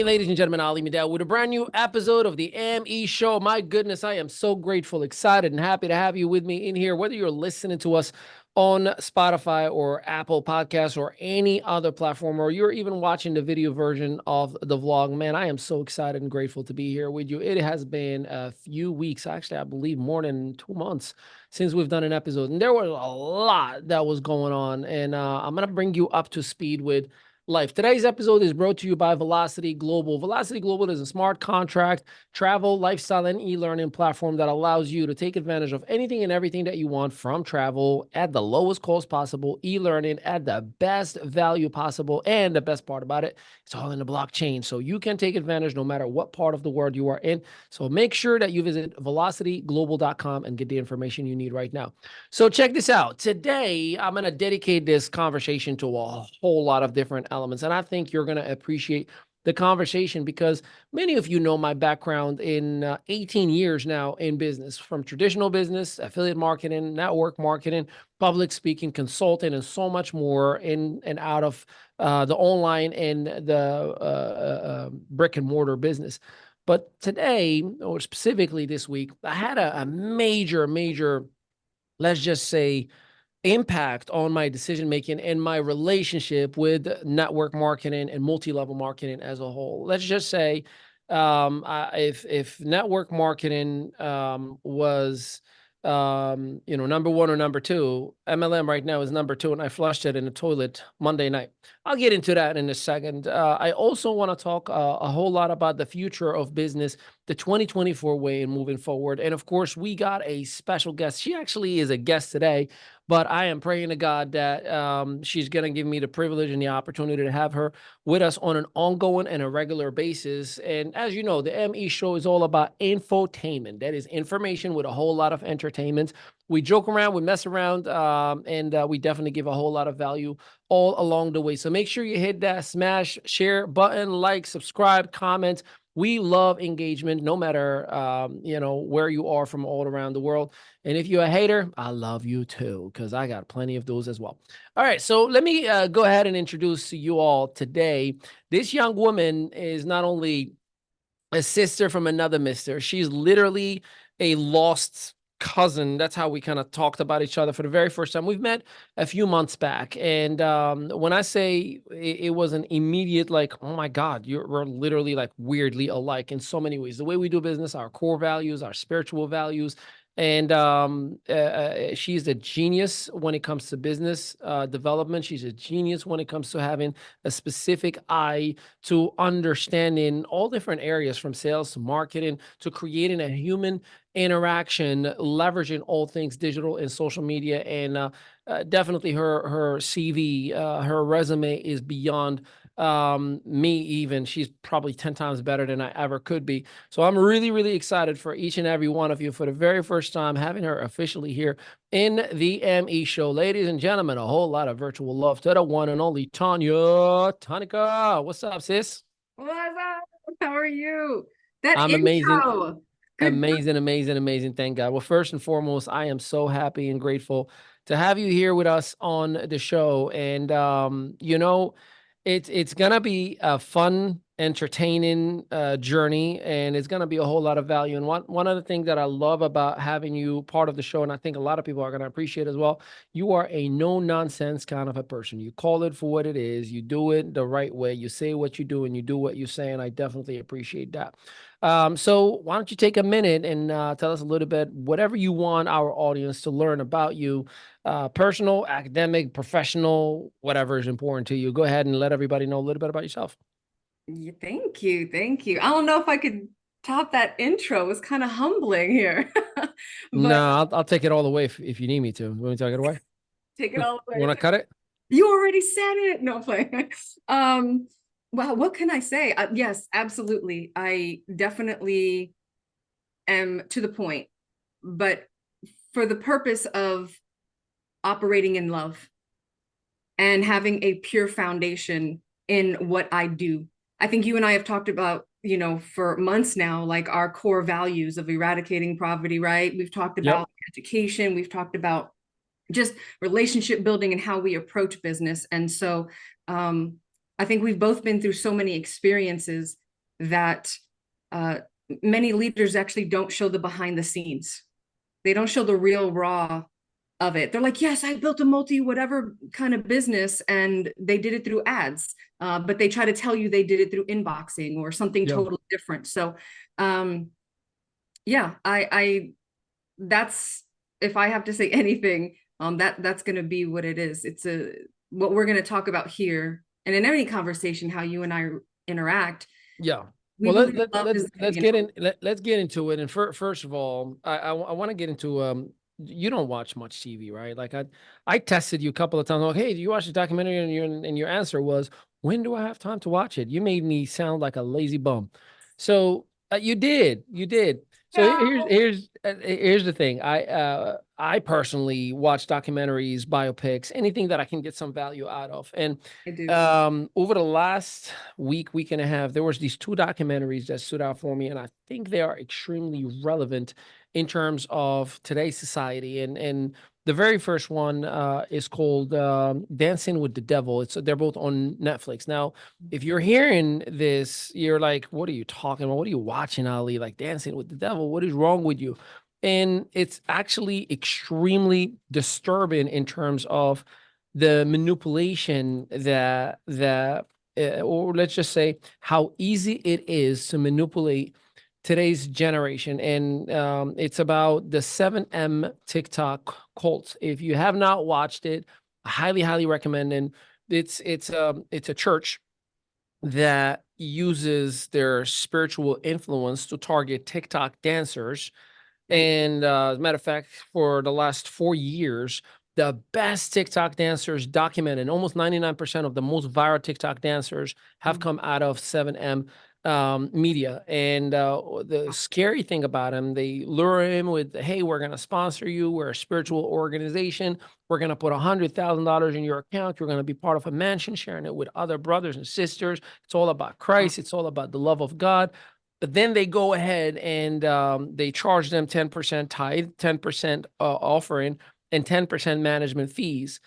Hey, ladies and gentlemen, Ali Mehdaoui with a brand new episode of the ME Show. My goodness, I am so grateful, excited, and happy to have you with me in here, whether you're listening to us on Spotify or Apple Podcasts or any other platform, or you're even watching the video version of the vlog. Man, I am so excited and grateful to be here with you. It has been a few weeks, actually, I believe more than 2 months since we've done an episode, and there was a lot that was going on, and I'm going to bring you up to speed with life. Today's episode is brought to you by Velocity Global. Velocity Global is a smart contract, travel, lifestyle, and e-learning platform that allows you to take advantage of anything and everything that you want from travel at the lowest cost possible, e-learning at the best value possible, and the best part about it, it's all in the blockchain. So you can take advantage no matter what part of the world you are in. So make sure that you visit velocityglobal.com and get the information you need right now. So check this out. Today, I'm going to dedicate this conversation to a whole lot of different elements, and I think you're going to appreciate the conversation because many of you know my background in 18 years now in business, from traditional business, affiliate marketing, network marketing, public speaking, consulting, and so much more in and out of the online and the brick and mortar business. But today, or specifically this week, I had a major, let's just say, impact on my decision making and my relationship with network marketing and multi-level marketing as a whole. Let's just say, if network marketing was number one or number two, MLM right now is number two, and I flushed it in the toilet Monday night. I'll get into that in a second. I also want to talk a whole lot about the future of business, the 2024 way and moving forward. And of course, we got a special guest. She actually is a guest today, but I am praying to God that she's going to give me the privilege and the opportunity to have her with us on an ongoing and a regular basis. And as you know, the ME Show is all about infotainment. That is information with a whole lot of entertainment. We joke around, we mess around, and we definitely give a whole lot of value all along the way. So make sure you hit that smash share button, like, subscribe, comment. We love engagement, no matter where you are from all around the world. And if you're a hater, I love you too, because I got plenty of those as well. All right, so let me go ahead and introduce to you all today. This young woman is not only a sister from another mister, she's literally a lost cousin. That's how we kind of talked about each other for the very first time. We've met a few months back, and when I say it was an immediate, like, oh my God, we're literally like weirdly alike in so many ways. The way we do business, our core values, our spiritual values. And she's a genius when it comes to business development. She's a genius when it comes to having a specific eye to understanding all different areas, from sales to marketing to creating a human interaction, leveraging all things digital and social media. And definitely her CV, her resume is beyond me even. She's probably 10 times better than I ever could be. So I'm really excited for each and every one of you for the very first time having her officially here in the ME Show. Ladies and gentlemen, a whole lot of virtual love to the one and only Tanya Tonica. What's up, sis? What's up? How are you? That I'm amazing. intro. Good. Amazing. Thank God. Well, first and foremost, I am so happy and grateful to have you here with us on the show. And it's gonna be a fun, entertaining journey, and it's gonna be a whole lot of value. And one of the things that I love about having you part of the show, and I think a lot of people are gonna appreciate as well, you are a no nonsense kind of a person. You call it for what it is. You do it the right way. You say what you do, and you do what you say. And I definitely appreciate that. So why don't you take a minute and tell us a little bit, whatever you want our audience to learn about you, personal, academic, professional, whatever is important to you. Go ahead and let everybody know a little bit about yourself. Yeah, thank you. Thank you. I don't know if I could top that intro. It was kind of humbling here. No, But I'll take it all the way if you need me to. You want me to take it away? take it You all the way. want to cut it? You already said it. No play. Um, well, what can I say? Yes, absolutely. I definitely am to the point, but for the purpose of operating in love and having a pure foundation in what I do. I think you and I have talked about, for months now, like our core values of eradicating poverty, right? We've talked Yep. about education, we've talked about just relationship building and how we approach business. And so I think we've both been through so many experiences that many leaders actually don't show the behind the scenes. They don't show the real raw of it. They're like, yes, I built a multi whatever kind of business and they did it through ads, but they try to tell you they did it through inboxing or something Yeah. totally different. So yeah, I that's, if I have to say anything, that's going to be what it is. It's what we're going to talk about here, and in any conversation, how you and I interact. Yeah. We Well, believe love let's get in. Let's get into it. And first of all, I want to get into you don't watch much TV, right? Like I tested you a couple of times. Like, hey, do you watch the documentary? And your answer was, when do I have time to watch it? You made me sound like a lazy bum. So you did. So here's the thing. I personally watch documentaries, biopics, anything that I can get some value out of. And I do. over the last week and a half, there was these two documentaries that stood out for me, and I think they are extremely relevant in terms of today's society. And the very first one is called Dancing with the Devil. They're both on Netflix. Now, if you're hearing this, you're like, what are you talking about? What are you watching, Ali? Like Dancing with the Devil? What is wrong with you? And it's actually extremely disturbing in terms of the manipulation or let's just say how easy it is to manipulate today's generation. And it's about the 7M TikTok cult. If you have not watched it, I highly recommend. And it's a church that uses their spiritual influence to target TikTok dancers. And as a matter of fact, for the last 4 years, the best TikTok dancers documented, almost 99% of the most viral TikTok dancers have come out of 7M media. And the scary thing about them, they lure him with, hey, we're going to sponsor you. We're a spiritual organization. We're going to put $100,000 in your account. You're going to be part of a mansion, sharing it with other brothers and sisters. It's all about Christ. It's all about the love of God. But then they go ahead and they charge them 10% tithe, 10% offering, and 10% management fees.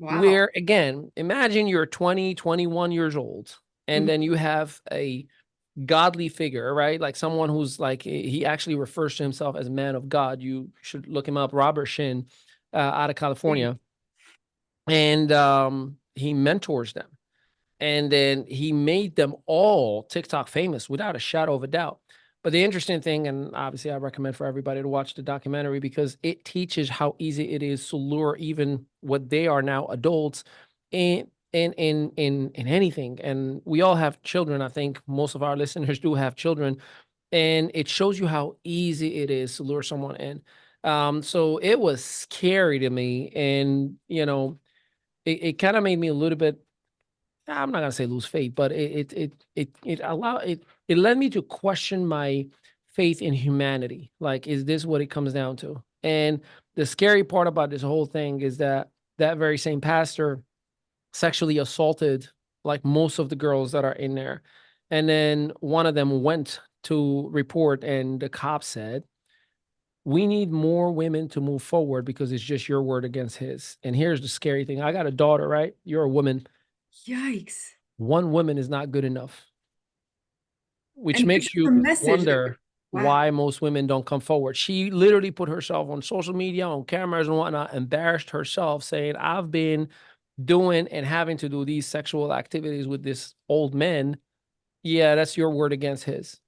Wow. Where, again, imagine you're 20, 21 years old, and then you have a godly figure, right? Like someone who's like, he actually refers to himself as a man of God. You should look him up, Robert Shin, out of California. And he mentors them. And then he made them all TikTok famous without a shadow of a doubt. But the interesting thing, and obviously I recommend for everybody to watch the documentary because it teaches how easy it is to lure even what they are now adults in anything. And we all have children. I think most of our listeners do have children. And it shows you how easy it is to lure someone in. So it was scary to me. And, it kind of made me a little bit, I'm not gonna say lose faith, but it led me to question my faith in humanity. Like, is this what it comes down to? And the scary part about this whole thing is that that very same pastor sexually assaulted like most of the girls that are in there. And then one of them went to report, and the cop said, we need more women to move forward because it's just your word against his. And here's the scary thing. I got a daughter, right? You're a woman. Yikes. One woman is not good enough, which And makes the you message. wonder Wow. why most women don't come forward. She literally put herself on social media, on cameras and whatnot, embarrassed herself, saying, I've been doing and having to do these sexual activities with this old man. Yeah, that's your word against his.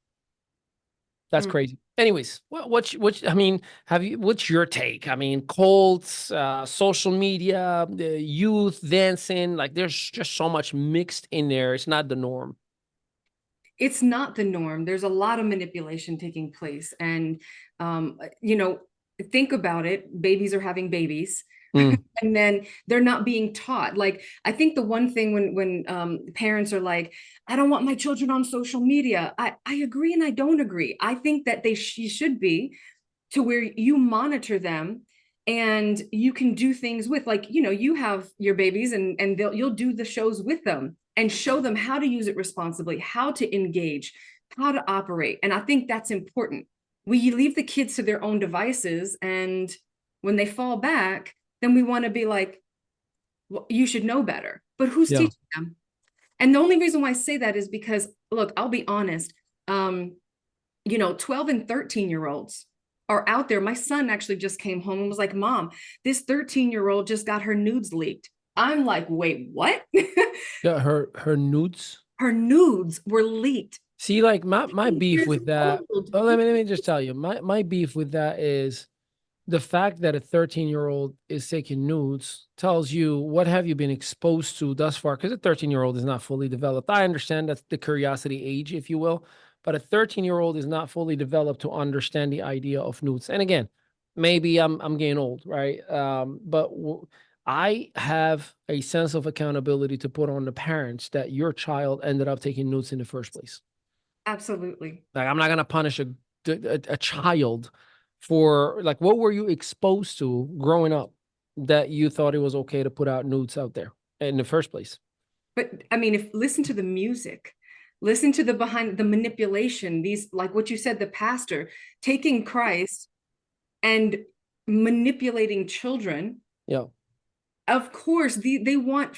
That's crazy. Anyways, I mean, what's your take? I mean, cults, social media, the youth dancing, like there's just so much mixed in there. It's not the norm. It's not the norm. There's a lot of manipulation taking place. And, you know, think about it. Babies are having babies. Mm. And then they're not being taught. Like, I think the one thing when parents are like, I don't want my children on social media. I agree and I don't agree. I think that she should be to where you monitor them and you can do things with, like, you know, you have your babies and you'll do the shows with them and show them how to use it responsibly, how to engage, how to operate. And I think that's important. We leave the kids to their own devices, and when they fall back, then we want to be like, well, you should know better. But who's Yeah. teaching them? And the only reason why I say that is because, look, I'll be honest, You know, 12 and 13-year-olds are out there. My son actually just came home and was like, Mom, this 13-year-old just got her nudes leaked. I'm like, wait, what? Yeah, her nudes. Her nudes were leaked. See, like my beef Years with that. old. Well, let me just tell you, my beef with that is the fact that a 13-year-old is taking nudes tells you what have you been exposed to thus far, because a 13-year-old is not fully developed. I understand that's the curiosity age, if you will, but a 13-year-old is not fully developed to understand the idea of nudes. And again, maybe I'm getting old, right? But I have a sense of accountability to put on the parents that your child ended up taking nudes in the first place. Absolutely. Like, I'm not gonna punish a child for, like, what were you exposed to growing up that you thought it was okay to put out nudes out there in the first place? But I mean, if listen to the music, listen to the behind the manipulation, these, like what you said, the pastor taking Christ and manipulating children. Yeah, Of course, they want,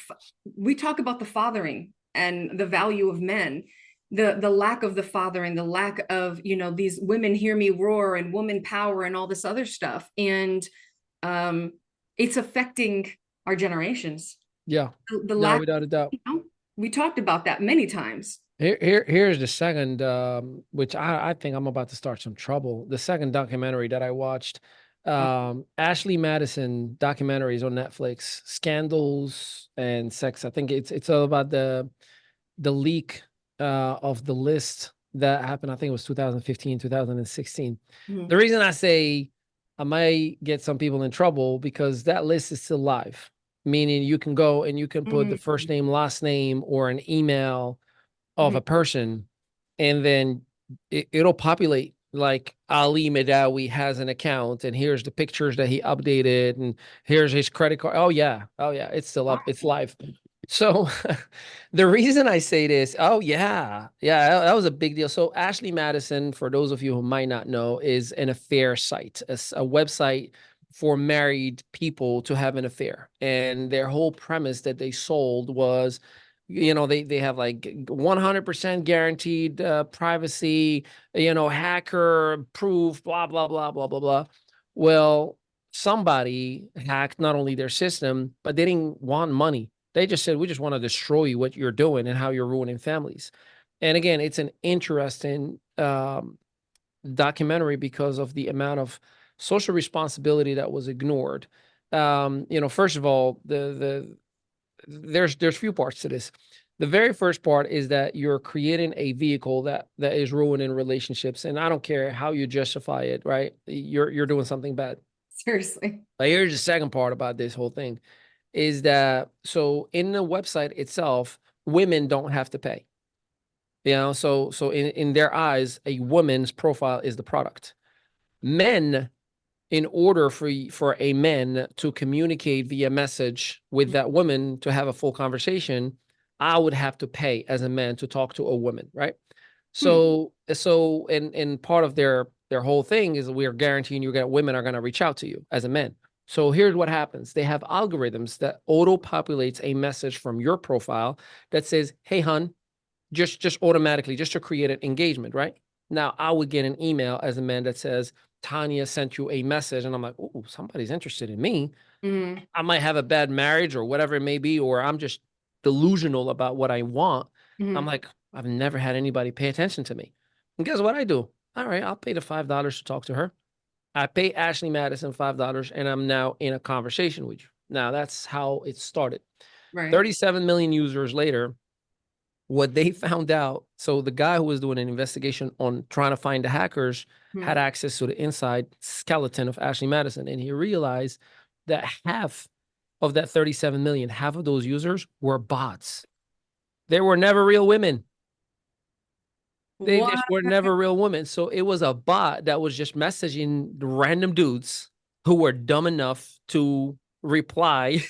we talk about the fathering and the value of men, the lack of the fathering, the lack of, you know, these women hear me roar and woman power and all this other stuff. And it's affecting our generations. yeah, The no, lack, without a doubt. you know, we talked about that many times. Here's the second, which I think I'm about to start some trouble. The second documentary that I watched, Ashley Madison documentaries on Netflix, Scandals and Sex. I think it's all about the leak of the list that happened. I think it was 2015, 2016. Mhm. The reason I say I might get some people in trouble because that list is still live, meaning you can go and you can put the first name, last name, or an email of Mhm. a person, and then it'll populate like Ali Mehdaoui has an account, and here's the pictures that he updated, and here's his credit card. Oh yeah, it's still up, it's live. So the reason I say this, oh yeah, that was a big deal. So Ashley Madison, for those of you who might not know, is an affair site, a website for married people to have an affair. And their whole premise that they sold was, you know, they have like 100% guaranteed privacy, you know, hacker proof, blah, blah, blah, blah, blah, blah. Well, somebody hacked not only their system, but they didn't want money. They just said, we just want to destroy what you're doing and how you're ruining families. And again, it's an interesting documentary because of the amount of social responsibility that was ignored. You know, first of all, there's few parts to this. The very first part is that you're creating a vehicle that is ruining relationships, and I don't care how you justify it, right? You're doing something bad. Seriously. But here's the second part about this whole thing is that, so in the website itself, women don't have to pay. You know, so in their eyes, a woman's profile is the product. Men, in order for a man to communicate via message with that woman to have a full conversation, I would have to pay as a man to talk to a woman, right? So and part of their whole thing is we are guaranteeing you that women are going to reach out to you as a man. So here's what happens. They have algorithms that auto populates a message from your profile that says, "Hey, hun," just automatically, just to create an engagement, right? Now I would get an email as a man that says, Tanya sent you a message, and I'm like, oh, somebody's interested in me. Mhm. I might have a bad marriage or whatever it may be, or I'm just delusional about what I want. I'm Mhm. like, I've never had anybody pay attention to me. And guess what I do? All right, I'll pay the $5 to talk to her. I pay Ashley Madison $5, and I'm now in a conversation with you. Now that's how it started. Right. 37 million users later, what they found out, so the guy who was doing an investigation on trying to find the hackers Mhm. had access to the inside skeleton of Ashley Madison, and he realized that half of that 37 million, half of those users were bots. They were never real women. They What? just were never real women. So it was a bot that was just messaging random dudes who were dumb enough to reply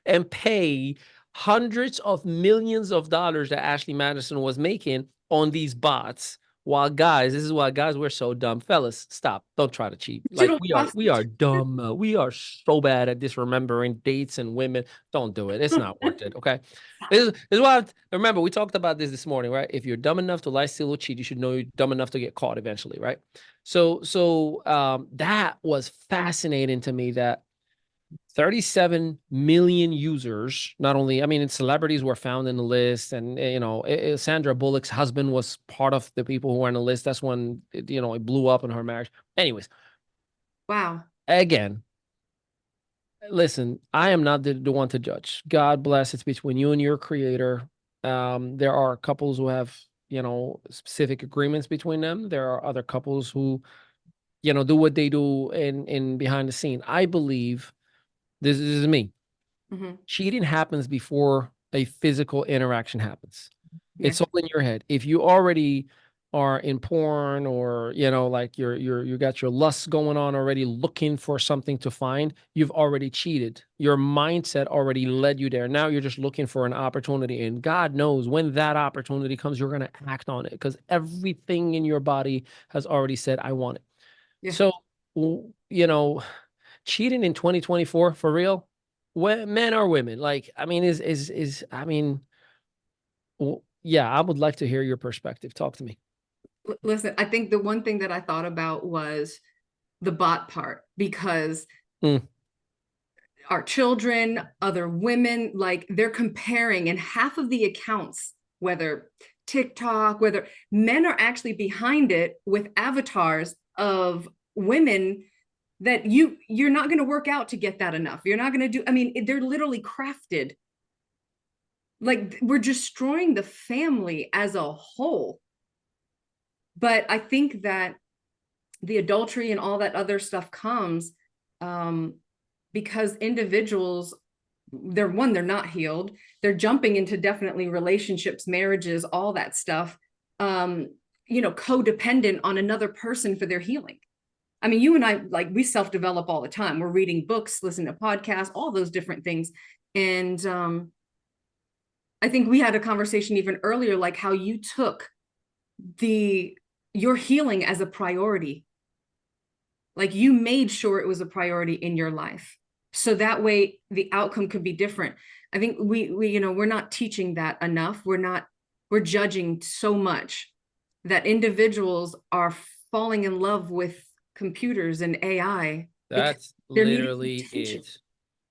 and pay hundreds of millions of dollars that Ashley Madison was making on these bots While guys, this is why guys, we're so dumb. Fellas, stop. Don't try to cheat. You Like don't trust we are dumb. We are so bad at disremembering dates and women. Don't do it. It's not worth it. Okay. This is why remember we talked about this morning, right? If you're dumb enough to lie, steal, or cheat, you should know you're dumb enough to get caught eventually, right? So that was fascinating to me that 37 million users, not only, I mean, celebrities were found in the list, and Sandra Bullock's husband was part of the people who were on the list. That's when it blew up in her marriage. Anyways, Wow. again, listen, I am not the one to judge. God bless. It's between you and your creator. There are couples who have specific agreements between them. There are other couples who do what they do in behind the scene. I believe this is me. Hmm. Cheating happens before a physical interaction happens. It's Yes. all in your head. If you already are in porn, or like you got your lusts going on already, looking for something to find, you've already cheated. Your mindset already led you there. Now you're just looking for an opportunity, and God knows when that opportunity comes, you're going to act on it, because everything in your body has already said, I want it. Yeah. So, cheating in 2024 for real, men or women, like, I mean, I mean, yeah, I would like to hear your perspective. Talk to me. Listen, I think the one thing that I thought about was the bot part, because Mm. our children, other women, like they're comparing, and half of the accounts, whether TikTok, whether men are actually behind it with avatars of women that you're not going to work out to get that enough. You're not going to do, I mean, they're literally crafted. Like we're destroying the family as a whole. But I think that the adultery and all that other stuff comes because individuals, they're not healed. They're jumping into definitely relationships, marriages, all that stuff, codependent on another person for their healing. I mean, you and I, like, we self-develop all the time. We're reading books, listening to podcasts, all those different things. And I think we had a conversation even earlier, like how you took your healing as a priority. Like you made sure it was a priority in your life, so that way the outcome could be different. I think we're not teaching that enough. We're judging so much that individuals are falling in love with computers and AI because That's they're needing literally attention. it.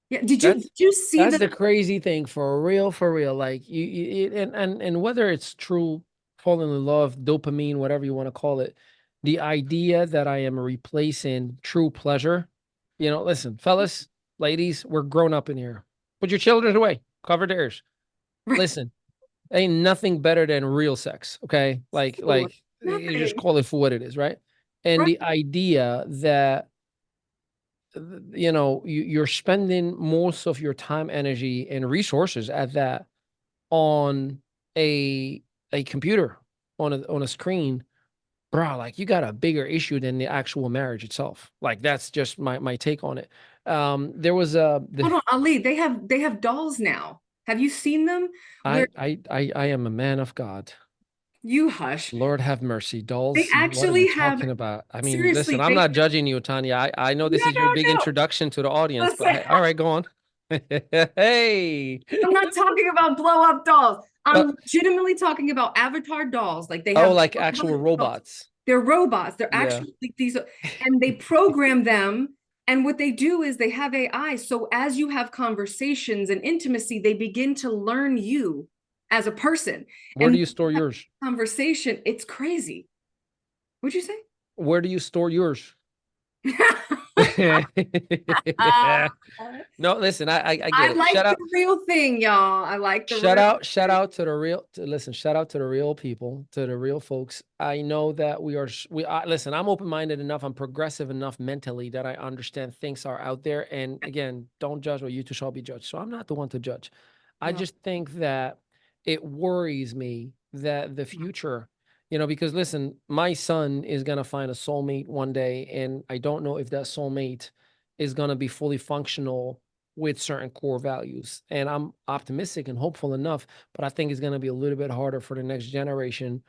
Yeah. Did That's you see that's that? the crazy thing, for real, for real. Like and whether it's true, falling in love, dopamine, whatever you want to call it, the idea that I am replacing true pleasure. Listen, fellas, ladies, we're grown up in here. Put your children away. Cover their ears. Right. Listen, ain't nothing better than real sex. Okay, Oh, you just nothing. call it for what it is, right? And Right. the idea that you're spending most of your time, energy, and resources at that on a computer, on a screen, bro. Like, you got a bigger issue than the actual marriage itself. Like, that's just my take on it. There was Hold on, Ali. They have dolls now. Have you seen them? Where I am a man of God. you hush. Lord have mercy. They Dolls, what are you actually have, talking about? I mean, listen, seriously, I'm they, not judging you, Tanya. I know this no, is your big no, no. introduction to the audience, but Listen, hey, all right, go on. Hey. I'm not talking about blow up dolls. Uh, I'm legitimately talking about avatar dolls. Like they oh, have like actual robots. they're robots. They're Yeah. actually these, and they program them. And what they do is they have AI. So as you have conversations and intimacy, they begin to learn you as a person. Where do And you store yours? conversation, it's crazy. What'd you say? Where do you store yours? Uh, No, listen, I get I it. like the real thing, y'all. I like the real Shout thing. out to the listen, shout out to the real people, to the real folks. I know that listen, I'm open-minded enough, I'm progressive enough mentally that I understand things are out there. And again, don't judge, or you too shall be judged. So I'm not the one to judge. I No. just think that it worries me that the future, because listen, my son is going to find a soulmate one day, and I don't know if that soulmate is going to be fully functional with certain core values. And I'm optimistic and hopeful enough, but I think it's going to be a little bit harder for the next generation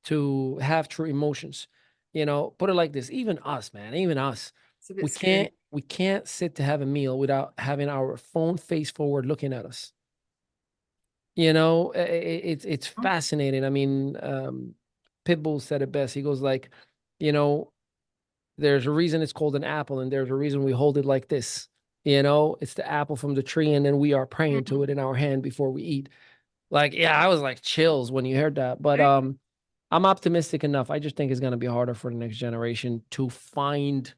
to have true emotions. Put it like this, even us, man, even us, It's a bit we scary. can't sit to have a meal without having our phone face forward looking at us. It's Huh? fascinating. I mean, Pitbull said it best. He goes like, you know, there's a reason it's called an apple, and there's a reason we hold it like this. It's the apple from the tree, and then we are praying to it in our hand before we eat. Like, yeah, I was like chills when you heard that. But Right? I'm optimistic enough. I just think it's gonna be harder for the next generation to find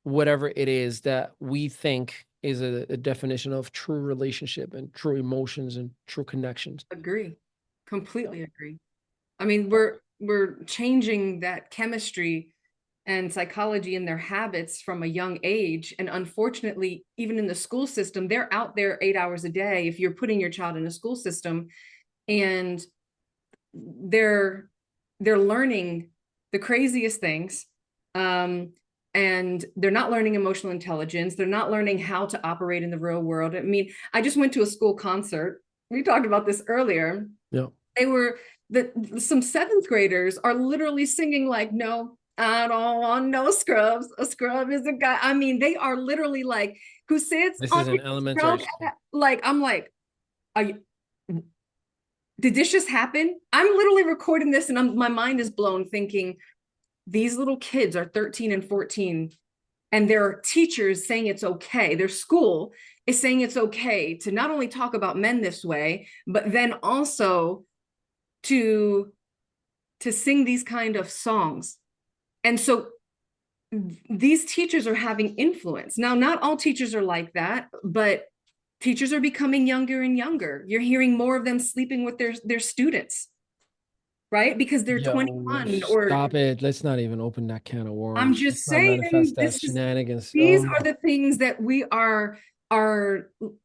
whatever it is that we think is a definition of true relationship and true emotions and true connections. Agree. Yeah. Completely agree. I mean, we're changing that chemistry and psychology in their habits from a young age. And unfortunately, even in the school system, they're out there 8 hours a day. If you're putting your child in a school system, and they're learning the craziest things, and they're not learning emotional intelligence. They're not learning how to operate in the real world. I mean, I just went to a school concert. We talked about this earlier. Yeah. They were some seventh graders are literally singing like, no, I don't want no scrubs. A scrub is a guy. I mean, they are literally like, who sits This on is an his elementary scrub? school. Like, I'm like, are you, did this just happen? I'm literally recording this, and my mind is blown thinking these little kids are 13 and 14, and there are teachers saying it's okay. Their school is saying it's okay to not only talk about men this way, but then also to sing these kind of songs. And so these teachers are having influence. Now, not all teachers are like that, but teachers are becoming younger and younger. You're hearing more of them sleeping with their students, right? Because they're Yo, 21. Or stop it. Let's not even open that can of I'm worms. Let's just not saying, manifest that shenanigans. these are the things that we are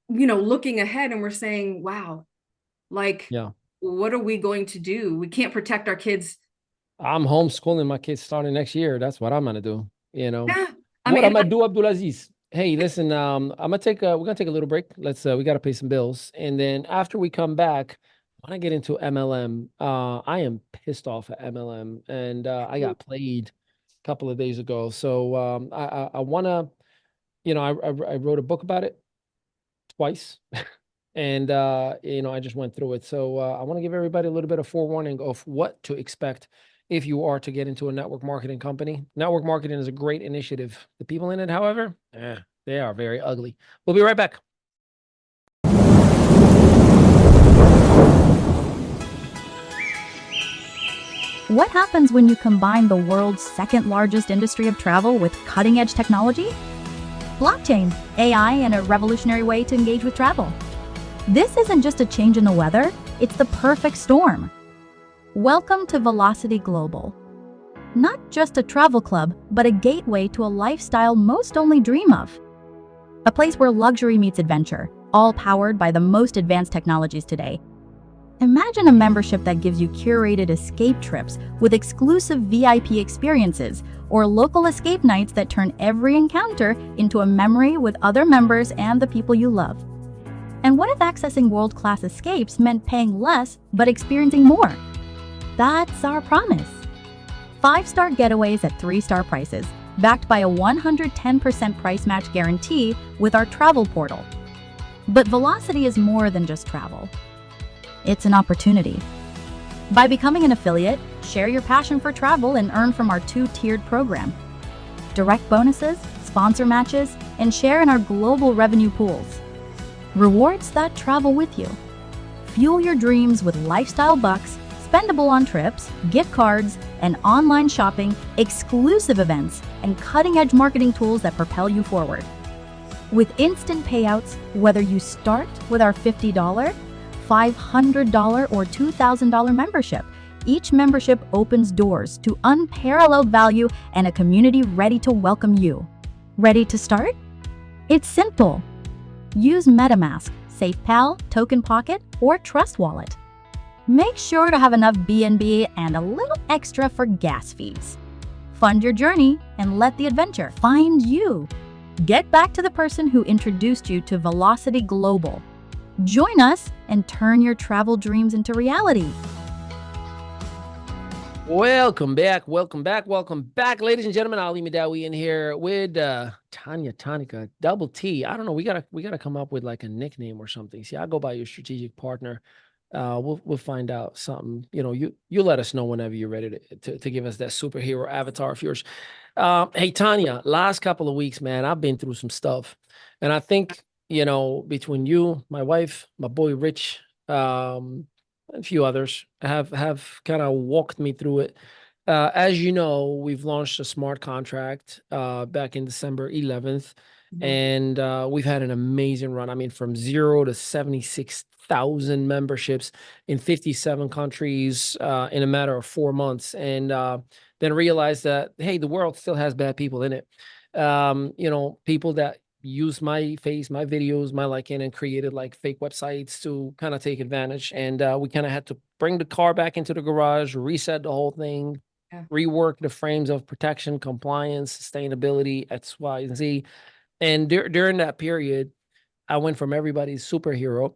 looking ahead, and we're saying, wow, like, Yeah. what are we going to do? We can't protect our kids. I'm homeschooling my kids starting next year. That's what I'm gonna do. Yeah. I What mean, I'm gonna do, Abdulaziz. Hey, listen, we're gonna take a little break. We gotta pay some bills. And then after we come back, I wanna get into MLM. I am pissed off at MLM, and I got played a couple of days ago. So I wanna, I wrote a book about it twice. And I just went through it. So I want to give everybody a little bit of forewarning of what to expect if you are to get into a network marketing company. Network marketing is a great initiative. The people in it, however, they are very ugly. We'll be right back. What happens when you combine the world's second largest industry of travel with cutting-edge technology? Blockchain, AI, and a revolutionary way to engage with travel. This isn't just a change in the weather, it's the perfect storm. Welcome to Velocity Global. Not just a travel club, but a gateway to a lifestyle most only dream of. A place where luxury meets adventure, all powered by the most advanced technologies today. Imagine a membership that gives you curated escape trips with exclusive VIP experiences, or local escape nights that turn every encounter into a memory with other members and the people you love. And what if accessing world-class escapes meant paying less but experiencing more? That's our promise. 5-star getaways at 3-star prices, backed by a 110% price match guarantee with our travel portal. But Velocity is more than just travel. It's an opportunity. By becoming an affiliate, share your passion for travel and earn from our 2-tiered program. Direct bonuses, sponsor matches, and share in our global revenue pools. Rewards that travel with you. Fuel your dreams with lifestyle bucks, spendable on trips, gift cards, and online shopping, exclusive events, and cutting-edge marketing tools that propel you forward. With instant payouts, whether you start with our $50, $500, or $2,000 membership, each membership opens doors to unparalleled value and a community ready to welcome you. Ready to start? It's simple. Use MetaMask, SafePal, Token Pocket, or Trust Wallet. Make sure to have enough BNB and a little extra for gas fees. Fund your journey and let the adventure find you. Get back to the person who introduced you to Velocity Global. Join us and turn your travel dreams into reality. Welcome back, ladies and gentlemen. Ali Mehdaoui in here with Tanya Tonica, Double T. I don't know. We gotta come up with like a nickname or something. See, I go by your strategic partner. We'll find out something. You know, you let us know whenever you're ready to give us that superhero avatar of yours. Hey Tanya, last couple of weeks, man, I've been through some stuff, and I think between you, my wife, my boy Rich, a few others have kind of walked me through it. As you know, we've launched a smart contract back in December 11th, and we've had an amazing run. I mean, from 0 to 76,000 memberships in 57 countries in a matter of 4 months, and then realized that, hey, the world still has bad people in it. People that use my face, my videos, my liking, and created like fake websites to kind of take advantage. And we kind of had to bring the car back into the garage, reset the whole thing, rework the frames of protection, compliance, sustainability, X, Y, and Z. And during that period, I went from everybody's superhero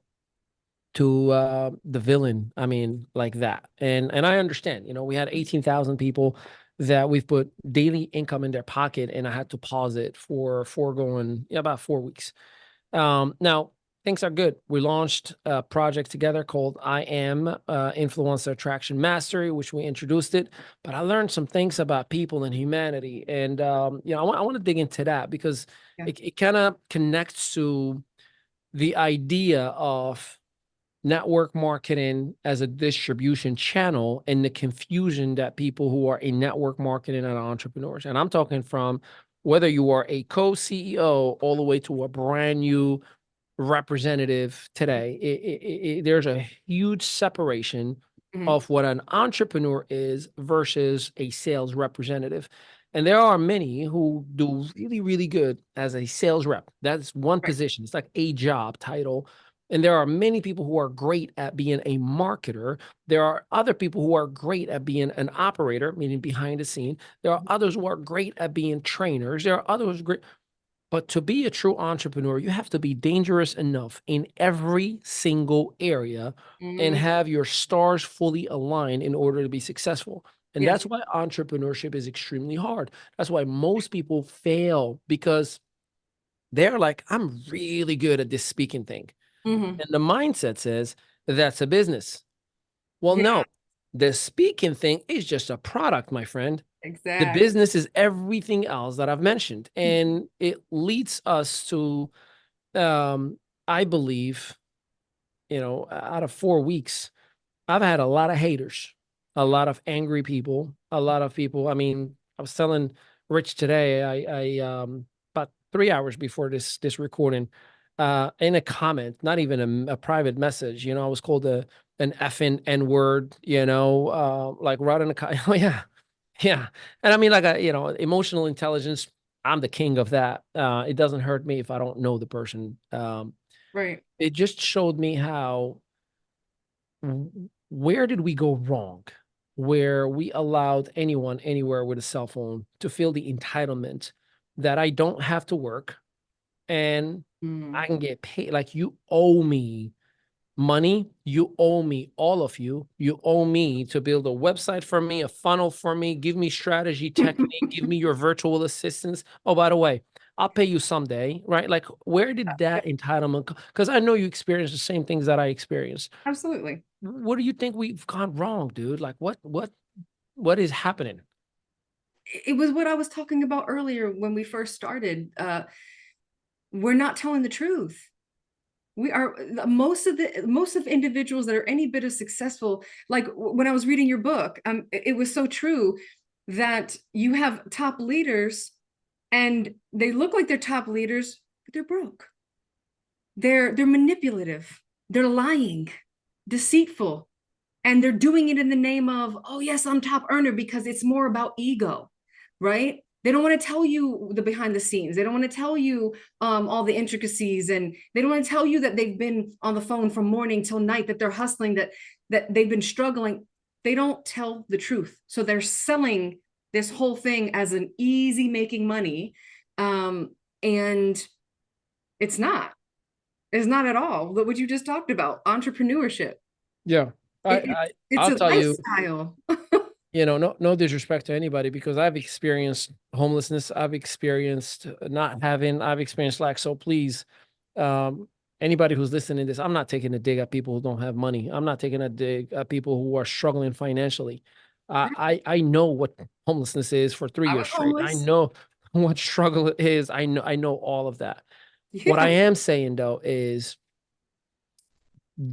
to the villain. I mean, like that. And I understand, we had 18,000 people that we've put daily income in their pocket, and I had to pause it for about 4 weeks. Now things are good. We launched a project together called I Am Influencer Attraction Mastery, which we introduced it. But I learned some things about people and humanity, and I want to dig into that because it kind of connects to the idea of network marketing as a distribution channel and the confusion that people who are in network marketing and entrepreneurs. And I'm talking from whether you are a co-CEO all the way to a brand new representative today. There's a huge separation of what an entrepreneur is versus a sales representative. And there are many who do really, really good as a sales rep. That's one position. It's like a job title. And there are many people who are great at being a marketer. There are other people who are great at being an operator, meaning behind the scene. There are others who are great at being trainers. There are others great. But to be a true entrepreneur, you have to be dangerous enough in every single area and have your stars fully aligned in order to be successful. And that's why entrepreneurship is extremely hard. That's why most people fail, because they're like, I'm really good at this speaking thing. And the mindset says that's a business. Well, no, the speaking thing is just a product, my friend. Exactly. The business is everything else that I've mentioned. And it leads us to, I believe, out of 4 weeks, I've had a lot of haters, a lot of angry people, a lot of people. I mean, I was telling Rich today, I about 3 hours before this recording, in a comment, not even a private message, I was called an effing N-word, like right in the oh yeah. Yeah. And I mean, like, emotional intelligence, I'm the king of that. It doesn't hurt me if I don't know the person. Right. It just showed me how, where did we go wrong? Where we allowed anyone, anywhere with a cell phone to feel the entitlement that I don't have to work and I can get paid. Like, you owe me money. You owe me, all of you. You owe me to build a website for me, a funnel for me, give me strategy, technique, give me your virtual assistants. Oh, by the way, I'll pay you someday, right? Like, where did that entitlement come? Because I know you experienced the same things that I experienced. Absolutely. What do you think we've gone wrong, dude? Like, what is happening? It was what I was talking about earlier when we first started. We're not telling the truth. We are most of individuals that are any bit as successful. Like when I was reading your book, it was so true that you have top leaders and they look like they're top leaders, but they're broke. They're manipulative. They're lying, deceitful, and they're doing it in the name of, oh yes, I'm top earner, because it's more about ego, right? They don't want to tell you the behind the scenes. They don't want to tell you all the intricacies, and they don't want to tell you that they've been on the phone from morning till night, that they're hustling, that they've been struggling. They don't tell the truth. So they're selling this whole thing as an easy making money. And it's not. It's not at all what you just talked about, entrepreneurship. Yeah. It's I'll a tell you, lifestyle. you know, no disrespect to anybody, because I've experienced homelessness. I've experienced not having, I've experienced lack. So please, um, anybody who's listening to this, I'm not taking a dig at people who don't have money. I'm not taking a dig at people who are struggling financially. I know what homelessness is for 3 I years was straight. I homeless. know what struggle it is. I know all of that. What Yeah. I am saying though is,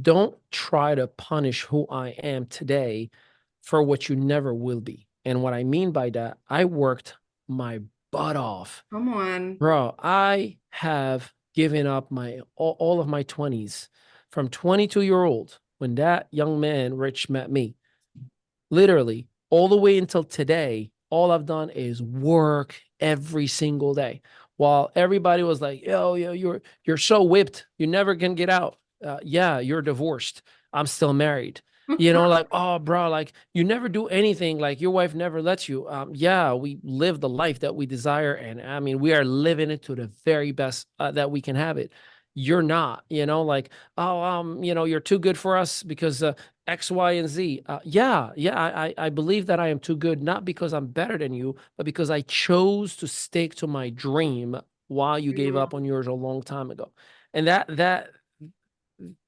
don't try to punish who I am today for what you never will be. And what I mean by that, I worked my butt off. Come on. Bro, I have given up my all of my 20s, from 22-year-old when that young man Rich met me. Literally, all the way until today, all I've done is work every single day. While everybody was like, yo, you're so whipped, you never can get out. Yeah, you're divorced. I'm still married. You know, like, oh, bro, like you never do anything. Like your wife never lets you. Yeah, we live the life that we desire, and I mean, we are living it to the very best that we can have it. You're not, you know, like, oh, you know, you're too good for us because X, Y, and Z. I believe that I am too good, not because I'm better than you, but because I chose to stick to my dream while you gave up on yours a long time ago. And that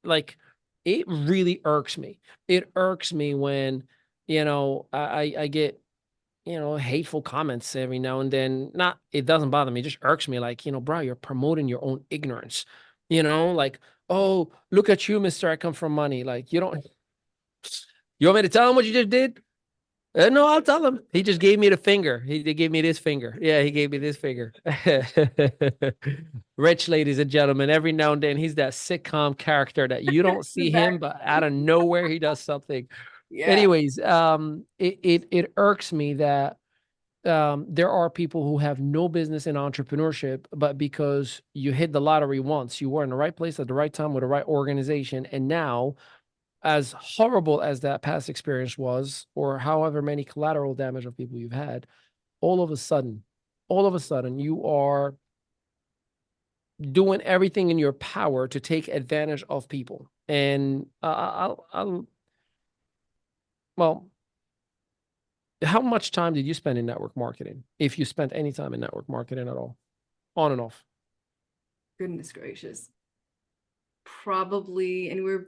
like, it really irks me. It irks me when, you know, I get, you know, hateful comments every now and then. Not, it doesn't bother me, it just irks me. Like, you know, bro, you're promoting your own ignorance. You know, like, oh, look at you, Mister, I come from money. Like, you don't, you want me to tell him what you just did? No, I'll tell him. He just gave me the finger. He gave me this finger. Yeah, he gave me this finger. Rich, ladies and gentlemen, every now and then he's that sitcom character that you don't see him, Exactly. but out of nowhere he does something. Yeah. Anyways, it irks me that there are people who have no business in entrepreneurship, but because you hit the lottery once, you were in the right place at the right time with the right organization, and now, as horrible as that past experience was, or however many collateral damage of people you've had, all of a sudden, you are doing everything in your power to take advantage of people. And well, how much time did you spend in network marketing? If you spent any time in network marketing at all, on and off? Goodness gracious. Probably anywhere,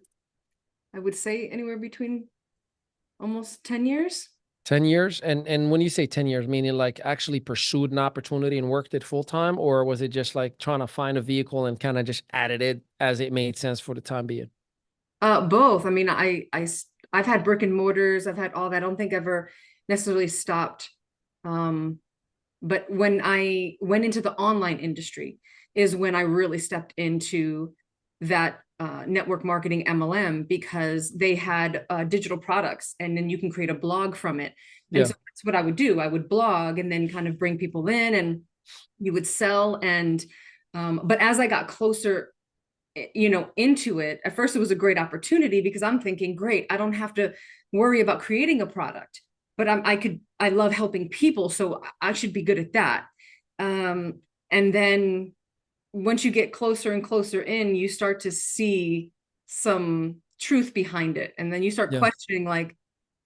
I would say anywhere between almost 10 years. 10 years? And when you say 10 years, meaning like actually pursued an opportunity and worked it full time, or was it just like trying to find a vehicle and kind of just added it as it made sense for the time being? Both. I mean, I've had brick and mortars, I've had all that. I don't think I've ever necessarily stopped. But when I went into the online industry is when I really stepped into that network marketing MLM, because they had digital products and then you can create a blog from it. And Yeah. so that's what I would do. I would blog and then kind of bring people in and you would sell. And but as I got closer, you know, into it, at first it was a great opportunity because I'm thinking, great, I don't have to worry about creating a product, but I love helping people, so I should be good at that. And then once you get closer and closer in, you start to see some truth behind it, and then you start Yeah. questioning, like,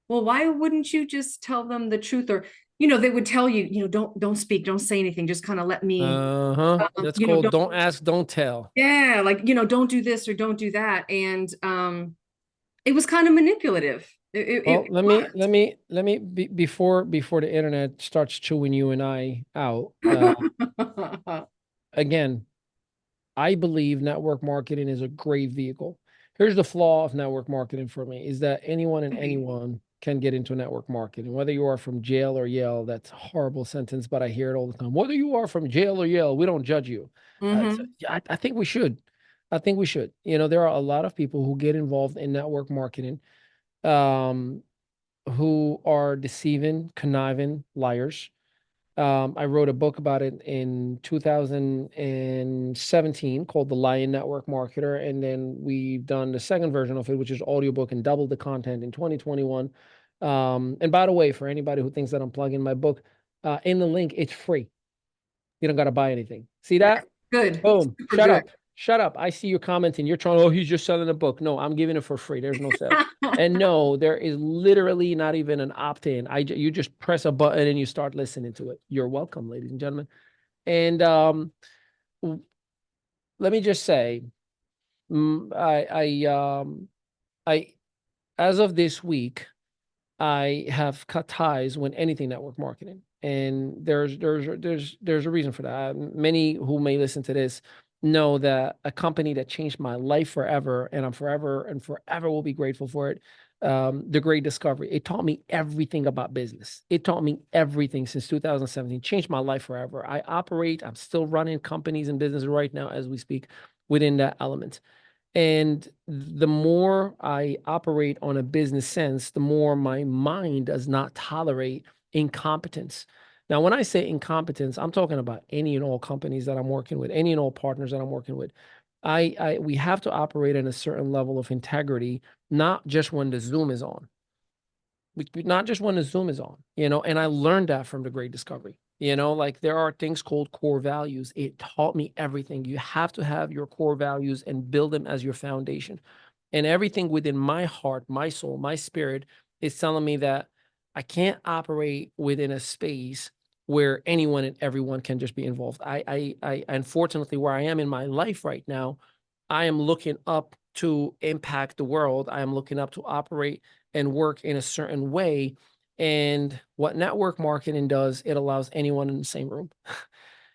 well, why wouldn't you just tell them the truth? Or, you know, they would tell you, you know, don't speak, don't say anything, just kind of let me, That's you know, called don't, don't ask, don't tell. yeah, like, you know, don't do this or don't do that. And it was kind of manipulative. Well, It before the internet starts chewing you and I out, was. again, I believe network marketing is a great vehicle. Here's the flaw of network marketing for me, is that anyone and anyone can get into network marketing, whether you are from jail or Yale. That's a horrible sentence, but I hear it all the time. Whether you are from jail or Yale, we don't judge you. So, Mm-hmm. yeah, I think we should. I think we should. You know, there are a lot of people who get involved in network marketing, um, who are deceiving, conniving liars. I wrote a book about it in 2017 called The Lion Network Marketer. And then we've done the second version of it, which is audiobook, and doubled the content in 2021. And by the way, for anybody who thinks that I'm plugging my book, in the link, it's free. You don't got to buy anything. See that? Good. Boom. Super Shut good. up. Shut up. I see your comment and you're trying, oh, he's just selling a book. No, I'm giving it for free. There's no sale. And no, there is literally not even an opt-in. You just press a button and you start listening to it. You're welcome, ladies and gentlemen. And let me just say, I as of this week, I have cut ties with anything network marketing, and there's a reason for that. Many who may listen to this know that a company that changed my life forever, and I'm forever will be grateful for it. The Great Discovery. It taught me everything about business. It taught me everything since 2017. Changed my life forever. I'm still running companies and businesses right now as we speak within that element. And the more I operate on a business sense, the more my mind does not tolerate incompetence. Now, when I say incompetence, I'm talking about any and all companies that I'm working with, any and all partners that I'm working with. We have to operate in a certain level of integrity, not just when the Zoom is on. Not just when the Zoom is on, and I learned that from the Great Discovery. Like there are things called core values. It taught me everything. You have to have your core values and build them as your foundation. And everything within my heart, my soul, my spirit is telling me that I can't operate within a space where anyone and everyone can just be involved. I unfortunately, where I am in my life right now, I am looking up to impact the world. I am looking up to operate and work in a certain way. And what network marketing does, it allows anyone in the same room.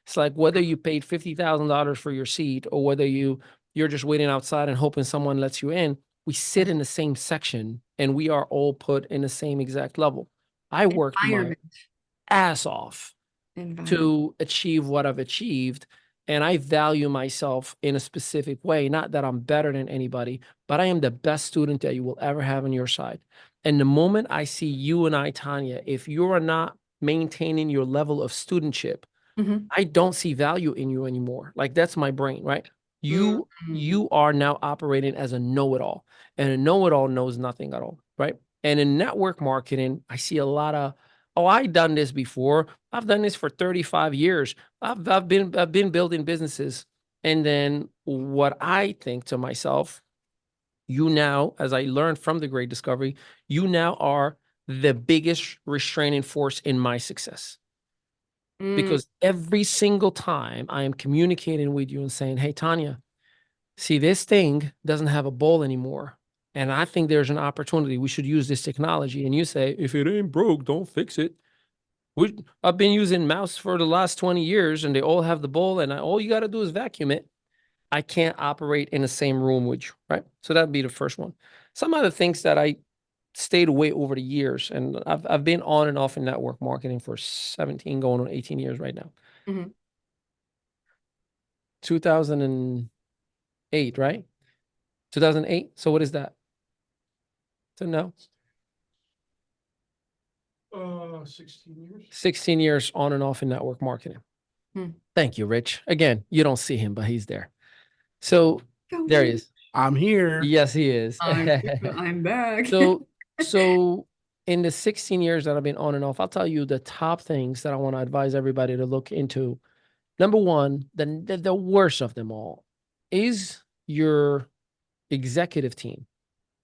It's like whether you paid $50,000 for your seat or whether you're just waiting outside and hoping someone lets you in, we sit in the same section and we are all put in the same exact level. I worked my ass off to achieve what I've achieved. And I value myself in a specific way. Not that I'm better than anybody, but I am the best student that you will ever have on your side. And the moment I see you and I, Tanya, if you are not maintaining your level of studentship, I don't see value in you anymore. Like that's my brain, right? You are now operating as a know-it-all, and a know-it-all knows nothing at all, right? And in network marketing, I see a lot of, oh, I've done this before. I've done this for 35 years. I've been building businesses. And then what I think to myself, you now, as I learned from the Great Discovery, you now are the biggest restraining force in my success. Because every single time I am communicating with you and saying, hey, Tanya, see, this thing doesn't have a bowl anymore. And I think there's an opportunity. We should use this technology. And you say, if it ain't broke, don't fix it. I've been using mouse for the last 20 years and they all have the bowl and all you got to do is vacuum it. I can't operate in the same room with you, right? So that'd be the first one. Some other things that I stayed away over the years, and I've been on and off in network marketing for 17, going on 18 years right now. 2008, right? 2008. So what is that? So no. 16 years. 16 years on and off in network marketing. Thank you, Rich. Again, you don't see him, but he's there. So there he is. I'm here. Yes, he is. I'm back. So in the 16 years that I've been on and off, I'll tell you the top things that I want to advise everybody to look into. Number one, the worst of them all is your executive team,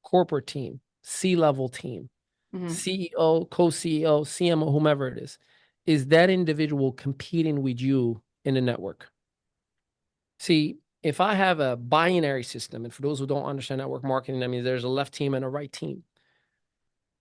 corporate team, C-level team, CEO, co-CEO, CMO, whomever it is that individual competing with you in the network? See, if I have a binary system, and for those who don't understand network marketing, that means there's a left team and a right team.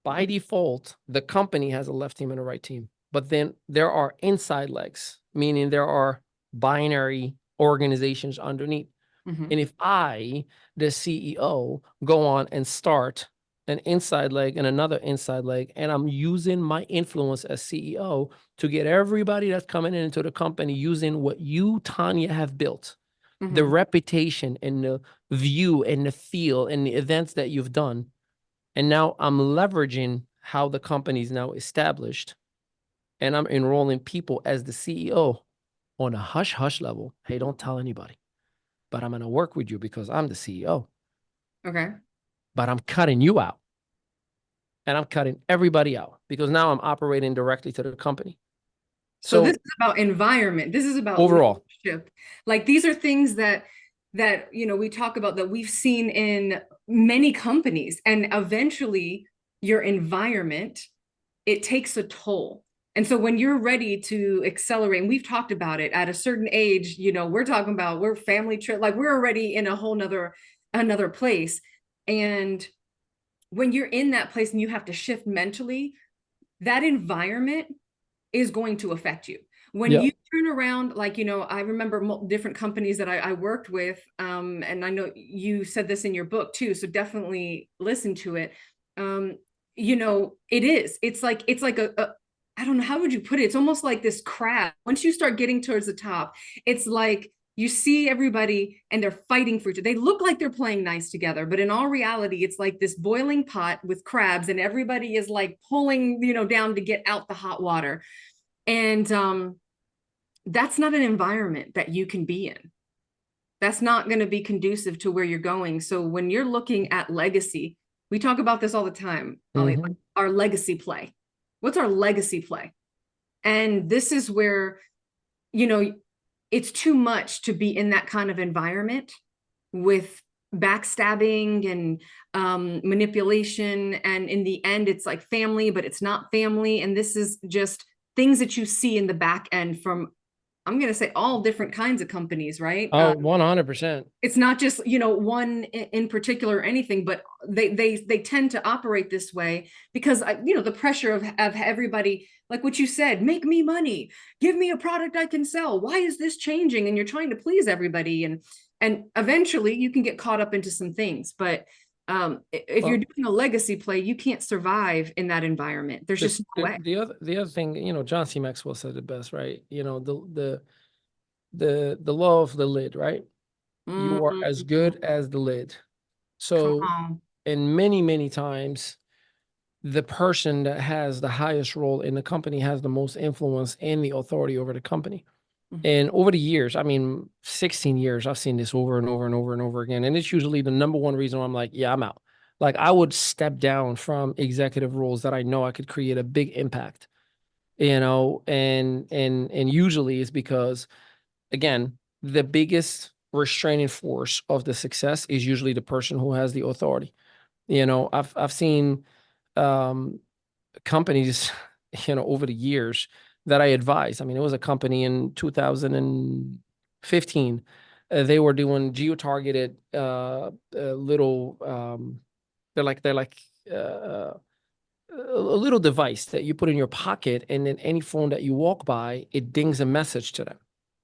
By default, the company has a left team and a right team, but then there are inside legs, meaning there are binary organizations underneath. And if I, the CEO, go on and start an inside leg and another inside leg, and I'm using my influence as CEO to get everybody that's coming into the company using what you, Tanya, have built, the reputation and the view and the feel and the events that you've done. And now I'm leveraging how the company is now established, and I'm enrolling people as the CEO on a hush-hush level. Hey, don't tell anybody, but I'm going to work with you because I'm the CEO. Okay. But I'm cutting you out. And I'm cutting everybody out because now I'm operating directly to the company. So this is about environment. This is about overall leadership. Like these are things that that, you know, we talk about that we've seen in many companies, and eventually your environment, it takes a toll. And so when you're ready to accelerate, and we've talked about it at a certain age, you know, we're talking about we're family trip, like we're already in a whole another place. And when you're in that place and you have to shift mentally, that environment is going to affect you. When Yeah. you turn around, like, you know, I remember different companies that I worked with, and I know you said this in your book too, so definitely listen to it. You know, it's like a I don't know, how would you put it? It's almost like this crab. Once you start getting towards the top, it's like you see everybody and they're fighting for each other. They look like they're playing nice together, but in all reality, it's like this boiling pot with crabs, and everybody is like pulling, you know, down to get out the hot water. And that's not an environment that you can be in. That's not going to be conducive to where you're going. So when you're looking at legacy, we talk about this all the time, Ollie, Mhm. our legacy play. What's our legacy play? And this is where, you know, it's too much to be in that kind of environment with backstabbing and manipulation. And in the end, it's like family, but it's not family. And this is just things that you see in the back end from, I'm going to say, all different kinds of companies, right? Oh, 100%. It's not just, you know, one in particular or anything, but they tend to operate this way because, you know, the pressure of everybody, like what you said, make me money, give me a product I can sell. Why is this changing? And you're trying to please everybody, and eventually you can get caught up into some things. But if you're Well, doing a legacy play, you can't survive in that environment. There's just no way. the other thing, you know, John C. Maxwell said it best, right? You know, the law of the lid, right? You are as good as the lid. Come So, on. and many times, the person that has the highest role in the company has the most influence and the authority over the company. And over the years, I mean, 16 years, I've seen this over and over and over and over again. And it's usually the number one reason why I'm like, yeah, I'm out. Like I would step down from executive roles that I know I could create a big impact, you know, and usually it's because, again, the biggest restraining force of the success is usually the person who has the authority. You know, I've seen um companies, you know, over the years that I advised. I mean, it was a company in 2015. They were doing geo-targeted little they're like uh, a little device that you put in your pocket, and then any phone that you walk by, it dings a message to them.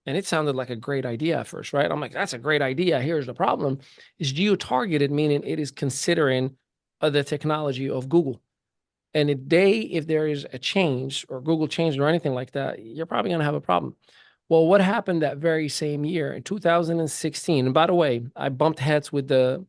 And it sounded like a great idea at first, right? I'm like, that's a great idea. Here's the problem. It's geo-targeted, meaning it is considering the technology of Google. And if there is a change or Google changed or anything like that, you're probably going to have a problem. Well, what happened that very same year in 2016? And by the way, I bumped heads with the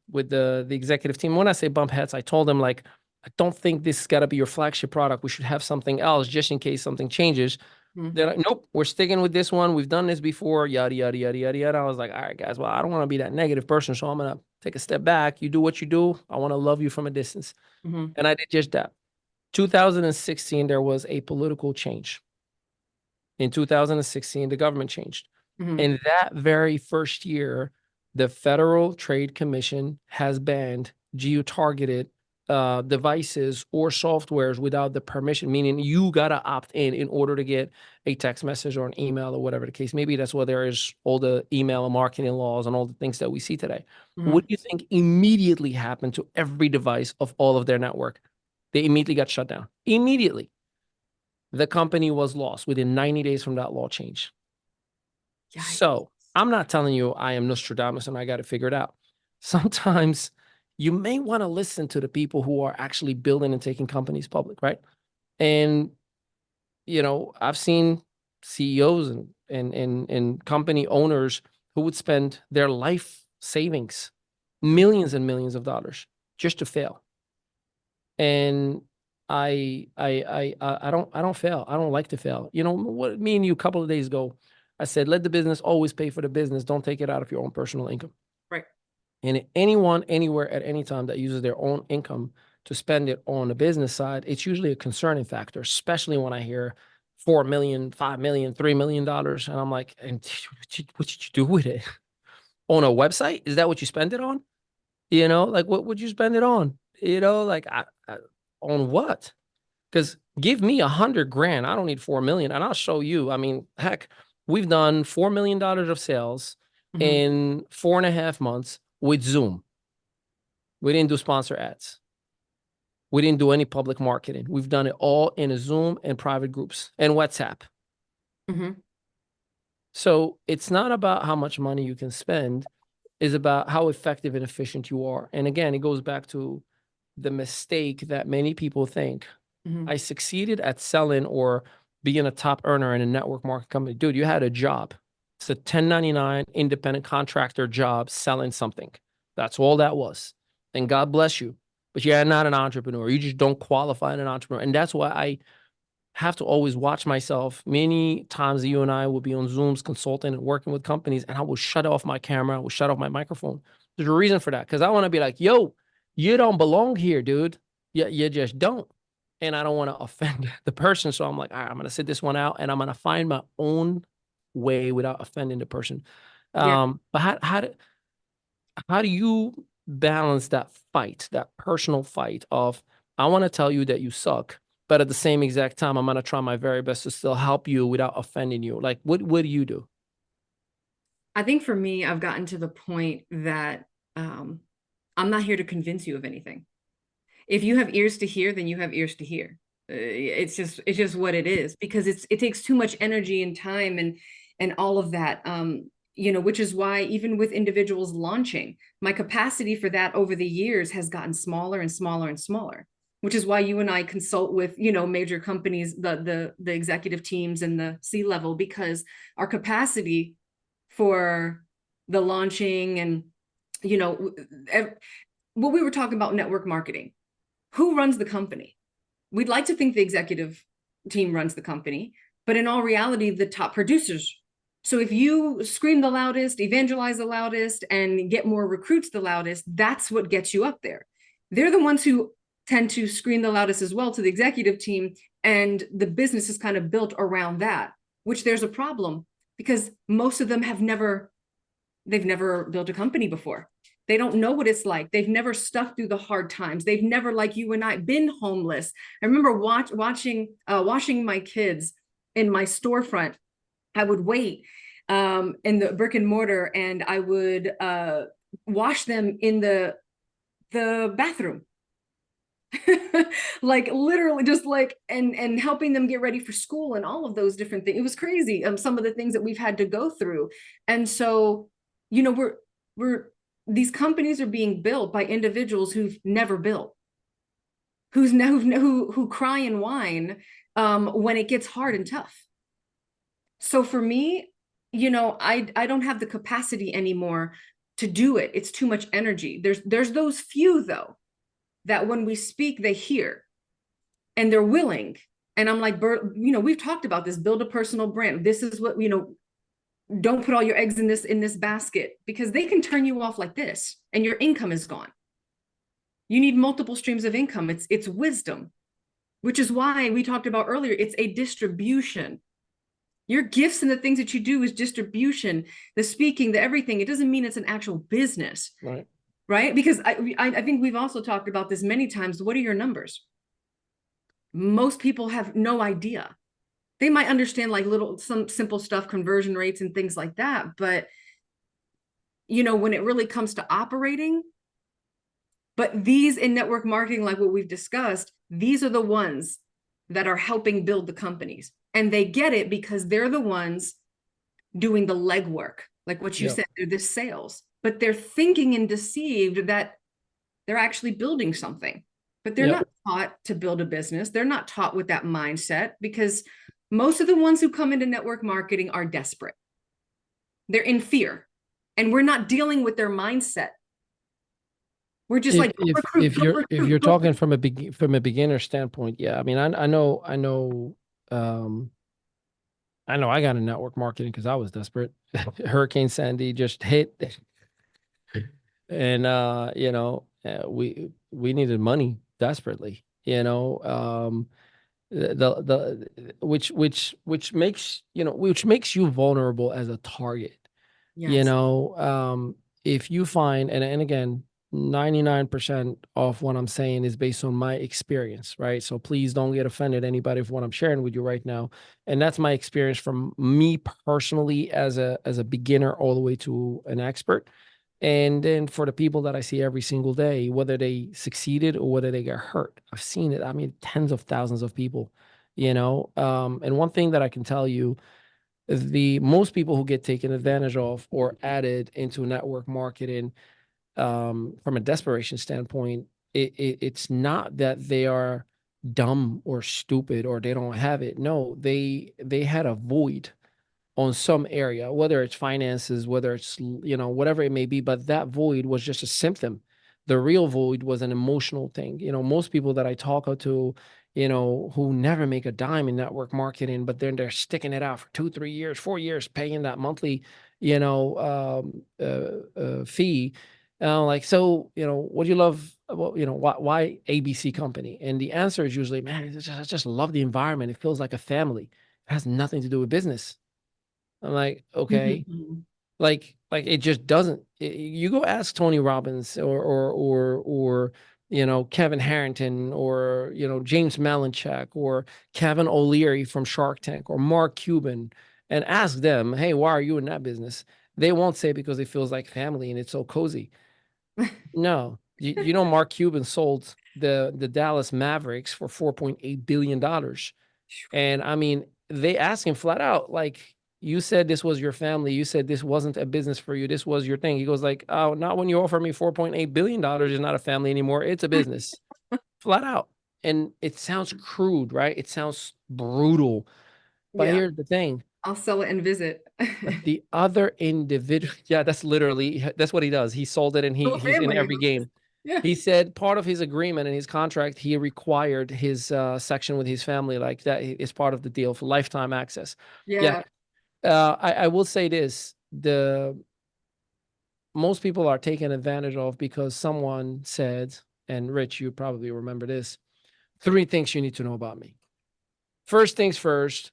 executive team. When I say bump heads, I told them like, I don't think this has got to be your flagship product. We should have something else just in case something changes. They're like, nope, we're sticking with this one. We've done this before, yada, yada, yada, yada, yada. I was like, all right, guys, well, I don't want to be that negative person. So I'm going to take a step back. You do what you do. I want to love you from a distance. And I did just that. 2016, there was a political change. In 2016, the government changed. In that very first year, the Federal Trade Commission has banned geo-targeted devices or softwares without the permission, meaning you got to opt in order to get a text message or an email or whatever the case. Maybe that's why there is all the email and marketing laws and all the things that we see today. What do you think immediately happened to every device of all of their network? They immediately got shut down. Immediately. The company was lost within 90 days from that law change. Yikes. So I'm not telling you I am Nostradamus and I got it figured out. Sometimes you may want to listen to the people who are actually building and taking companies public, right? And, you know, I've seen CEOs and company owners who would spend their life savings, millions and millions of dollars, just to fail. And I don't fail. I don't like to fail. You know what? Me and you a couple of days ago, I said, let the business always pay for the business. Don't take it out of your own personal income. Right. And anyone, anywhere, at any time that uses their own income to spend it on the business side, it's usually a concerning factor, especially when I hear $4 million, $5 million, $3 million. And I'm like, and what did you do with it? On a website? Is that what you spend it on? You know, like what would you spend it on? You know, like on what? Because give me 100 grand. I don't need 4 million. And I'll show you. I mean, heck, we've done $4 million of sales in 4.5 months with Zoom. We didn't do sponsor ads. We didn't do any public marketing. We've done it all in a Zoom and private groups and WhatsApp. So it's not about how much money you can spend. It's about how effective and efficient you are. And again, it goes back to the mistake that many people think. I succeeded at selling or being a top earner in a network market company. Dude, you had a job. It's a 1099 independent contractor job selling something. That's all that was. And God bless you. But you're not an entrepreneur. You just don't qualify as an entrepreneur. And that's why I have to always watch myself. Many times you and I will be on Zooms consulting and working with companies, and I will shut off my camera. I will shut off my microphone. There's a reason for that, because I want to be like, yo, you don't belong here, dude. You just don't. And I don't want to offend the person. So I'm like, all right, I'm going to sit this one out and I'm going to find my own way without offending the person. But how do you balance that fight, that personal fight of, I want to tell you that you suck, but at the same exact time, I'm going to try my very best to still help you without offending you? Like, what do you do? I think for me, I've gotten to the point that I'm not here to convince you of anything. If you have ears to hear, then you have ears to hear. It's just what it is, because it takes too much energy and time and all of that. Which is why even with individuals launching, my capacity for that over the years has gotten smaller and smaller and smaller, which is why you and I consult with, major companies, the executive teams and the C-level, because our capacity for the launching and, what we were talking about, network marketing. Who runs the company? We'd like to think the executive team runs the company, but in all reality, the top producers. So if you scream the loudest, evangelize the loudest, and get more recruits the loudest, that's what gets you up there. They're the ones who tend to scream the loudest as well to the executive team, and the business is kind of built around that, which there's a problem, because most of them they've never built a company before. They don't know what it's like. They've never stuck through the hard times. They've never, like you and I, been homeless. I remember washing my kids in my storefront. I would wait in the brick and mortar, and I would wash them in the bathroom. Like literally just like, and helping them get ready for school and all of those different things. It was crazy. Some of the things that we've had to go through. And so, these companies are being built by individuals who've never built, who cry and whine when it gets hard and tough. So for me, I don't have the capacity anymore to do it. It's too much energy. There's those few though, that when we speak, they hear and they're willing. And I'm like, we've talked about this, build a personal brand. This is what, don't put all your eggs in this basket, because they can turn you off like this and your income is gone. You need multiple streams of income. It's wisdom, which is why we talked about earlier. It's a distribution. Your gifts and the things that you do is distribution, the speaking, the everything. It doesn't mean it's an actual business. Right? Because I think we've also talked about this many times. What are your numbers? Most people have no idea. They might understand like some simple stuff, conversion rates and things like that. But, when it really comes to operating, but these in network marketing, like what we've discussed, these are the ones that are helping build the companies. And they get it because they're the ones doing the legwork. Like what you said, they're the sales, but they're thinking and deceived that they're actually building something, but they're not taught to build a business. They're not taught with that mindset, because most of the ones who come into network marketing are desperate. They're in fear, and we're not dealing with their mindset. We're just if you're talking from a beginner standpoint, yeah. I mean, I know I got a network marketing because I was desperate. Hurricane Sandy just hit, and we needed money desperately. Which makes you vulnerable as a target. Yes. if you find, and again, 99% of what I'm saying is based on my experience, right? So please don't get offended, anybody, for what I'm sharing with you right now. And that's my experience from me personally as a beginner all the way to an expert. And then for the people that I see every single day, whether they succeeded or whether they got hurt, I've seen it. I mean, tens of thousands of people, you know. And one thing that I can tell you, the most people who get taken advantage of or added into network marketing, from a desperation standpoint, it's not that they are dumb or stupid or they don't have it. No, they had a void on some area, whether it's finances, whether it's, you know, whatever it may be, but that void was just a symptom. The real void was an emotional thing. You know, most people that I talk to, you know, who never make a dime in network marketing, but then they're sticking it out for 2, 3 years, 4 years, paying that monthly, you know, fee. Like, so, you know, what do you love? Well, you know, why ABC company? And the answer is usually, man, I just love the environment. It feels like a family. It has nothing to do with business. I'm like, okay, Mhm. like it just doesn't. You go ask Tony Robbins or you know, Kevin Harrington, or you know, James Malinchak, or Kevin O'Leary from Shark Tank, or Mark Cuban, and ask them, hey, why are you in that business? They won't say because it feels like family and it's so cozy. No, you know, Mark Cuban sold the Dallas Mavericks for $4.8 billion. And I mean, they ask him flat out, like, you said this was your family. You said this wasn't a business for you. This was your thing. He goes like, oh, not when you offer me $4.8 billion. It's not a family anymore. It's a business, flat out. And it sounds crude, right? It sounds brutal. But Yeah, here's the thing. I'll sell it and visit. But the other individual, yeah, that's literally, that's what he does. He sold it and Whole he's in family. every game. Yeah. He said part of his agreement and his contract, he required his section with his family, like that is part of the deal for lifetime access. Yeah. Yeah. I will say this, the most people are taken advantage of because someone said, and Rich, you probably remember this, 3 things you need to know about me. First things first,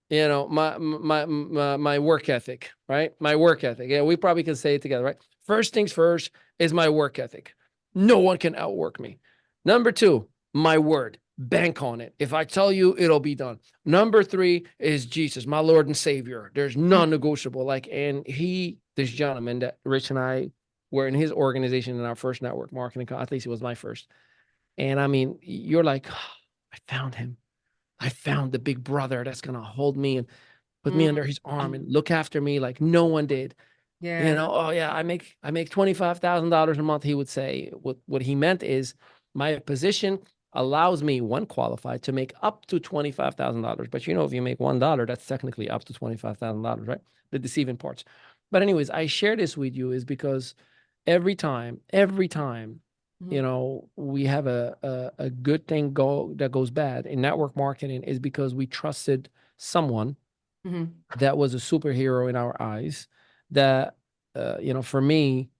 you know, my work ethic, right? My work ethic. Yeah, we probably can say it together, right? First things first is my work ethic. No one can outwork me. Number 2, my word. Bank on it. If I tell you, it'll be done. Number 3 is Jesus, my Lord and Savior. There's non-negotiable. Like, and this gentleman that Rich and I were in his organization in our first network marketing, at least it was my first. And I mean, you're like, oh, I found him. I found the big brother that's going to hold me and put me under his arm and look after me like no one did. You Yeah. know, oh yeah, I make $25,000 a month. He would say what he meant is my position allows me, when qualified, to make up to $25,000. But you know, if you make $1, that's technically up to $25,000, right? The deceiving parts. But anyways, I share this with you is because every time, you know, we have a good thing that goes bad in network marketing is because we trusted someone Mhm. that was a superhero in our eyes. That you know, for me,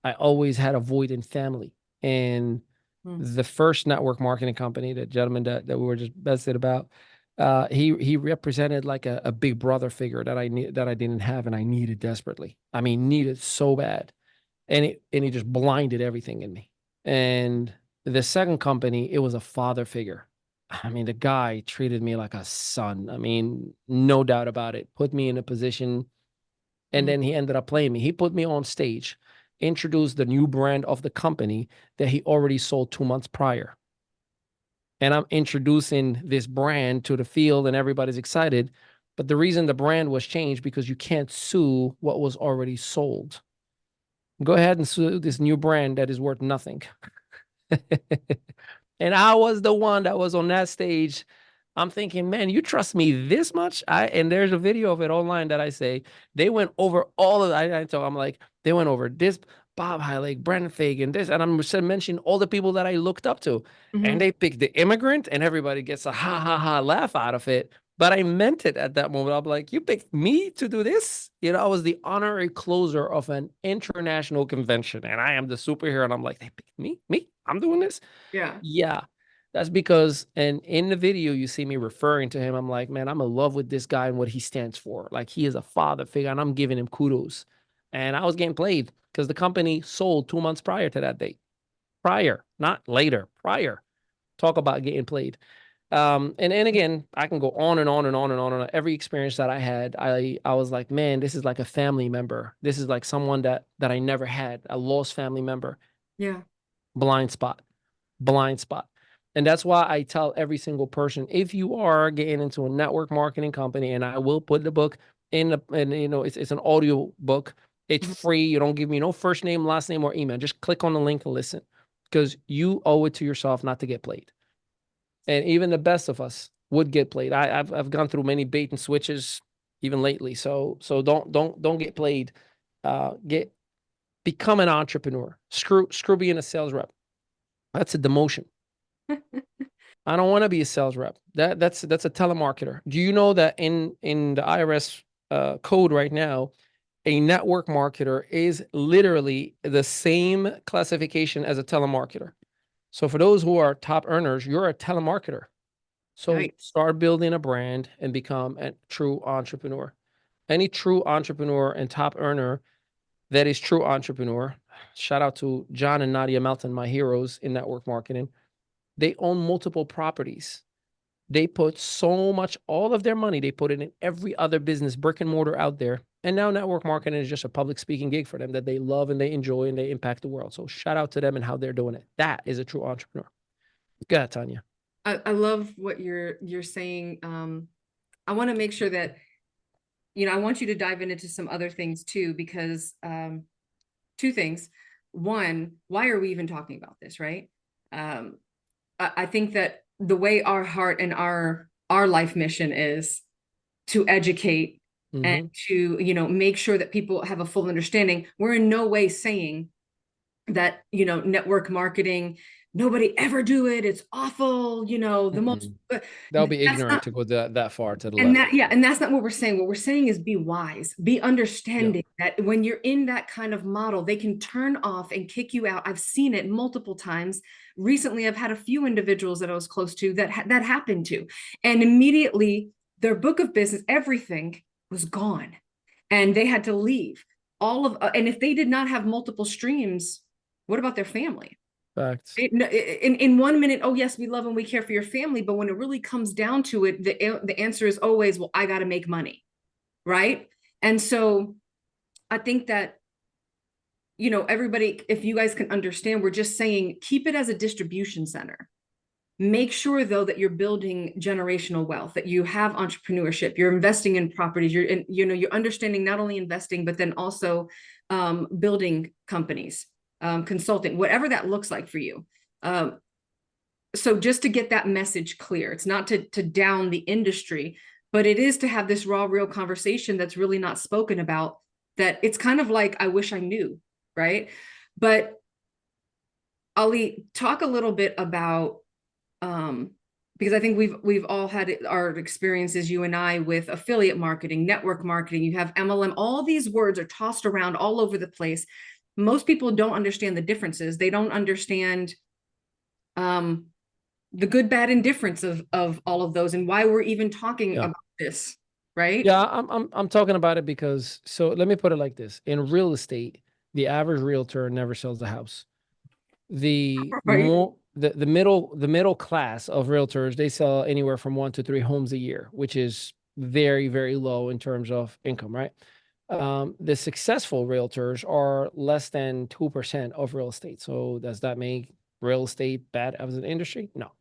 I always had a void in family. And Mm. the first network marketing company, the gentleman that we were just bested about, he represented like a big brother figure that I didn't have and I needed desperately. I mean, needed so bad. And he just blinded everything in me. And the second company, it was a father figure. I mean, the guy treated me like a son. I mean, no doubt about it. Put me in a position, and Mhm. then he ended up playing me. He put me on stage, introduced the new brand of the company that he already sold 2 months prior. And I'm introducing this brand to the field, and everybody's excited. But the reason the brand was changed because you can't sue what was already sold. Go ahead and sue this new brand that is worth nothing. And I was the one that was on that stage. I'm thinking, man, you trust me this much? And there's a video of it online that I say they went over all of I'm like, they went over this, Bob Heilig, Brandon Fagan, this, and I'm mentioning all the people that I looked up to. And Mhm. they picked the immigrant, and everybody gets a ha ha ha laugh out of it. But I meant it at that moment. I'm like, you picked me to do this? You know, I was the honorary closer of an international convention, and I am the superhero. And I'm like, they picked me? Me? I'm doing this? Yeah. Yeah. That's because, and in the video, you see me referring to him. I'm like, man, I'm in love with this guy and what he stands for. Like, he is a father figure, and I'm giving him kudos. And I was getting played because the company sold 2 months prior to that date. Prior, not later, prior. Talk about getting played. And again, I can go on and on and on and on and on. Every experience that I had, I was like, man, this is like a family member. This is like someone that I never had, a lost family member. Yeah. Blind spot, blind spot. And that's why I tell every single person, if you are getting into a network marketing company, and I will put the book in the, and you know, it's an audio book. It's free. You don't give me no first name, last name, or email. Just click on the link and listen, because you owe it to yourself not to get played. And even the best of us would get played. I've gone through many bait and switches even lately. So don't get played. Become an entrepreneur. Screw being a sales rep. That's a demotion. I don't want to be a sales rep. That's a telemarketer. Do you know that in the IRS code right now, a network marketer is literally the same classification as a telemarketer? So for those who are top earners, you're a telemarketer. So Right. start building a brand and become a true entrepreneur. Any true entrepreneur and top earner that is true entrepreneur, shout out to John and Nadia Melton, my heroes in network marketing. They own multiple properties. They put so much, all of their money, they put it in every other business, brick and mortar out there. And now network marketing is just a public speaking gig for them that they love and they enjoy and they impact the world. So shout out to them and how they're doing it. That is a true entrepreneur. Go ahead, Tanya. I love what you're saying. I want to make sure that, I want you to dive into some other things too, because two things. One, why are we even talking about this, right? I think that the way our heart and our life mission is to educate and to, make sure that people have a full understanding. We're in no way saying that, network marketing, nobody ever do it. It's awful, the most. That would be ignorant to go that far to the And left. and that's not what we're saying. What we're saying is be wise, be understanding that when you're in that kind of model, they can turn off and kick you out. I've seen it multiple times. Recently, I've had a few individuals that I was close to that happened to, and immediately their book of business, everything was gone, and they had to leave. And if they did not have multiple streams, what about their family? Facts. In 1 minute, oh yes, we love and we care for your family, but when it really comes down to it, the answer is always, well, I got to make money, right? And so I think that, everybody, if you guys can understand, we're just saying keep it as a distribution center. Make sure though that you're building generational wealth, that you have entrepreneurship, you're investing in properties, you're understanding not only investing but then also building companies. Consulting, whatever that looks like for you. So just to get that message clear, it's not to down the industry, but it is to have this raw, real conversation that's really not spoken about, that it's kind of like, I wish I knew, right? But Ali, talk a little bit about, because I think we've all had our experiences, you and I, with affiliate marketing, network marketing, you have MLM, all these words are tossed around all over the place. Most people don't understand the differences. They don't understand the good, bad, and difference of all of those, and why we're even talking about this, right? Yeah, I'm talking about it because, so let me put it like this. In real estate, the average realtor never sells a house. The middle class of realtors, they sell anywhere from 1 to 3 homes a year, which is very, very low in terms of income, right? The successful realtors are less than 2% of real estate. So does that make real estate bad as an industry? No.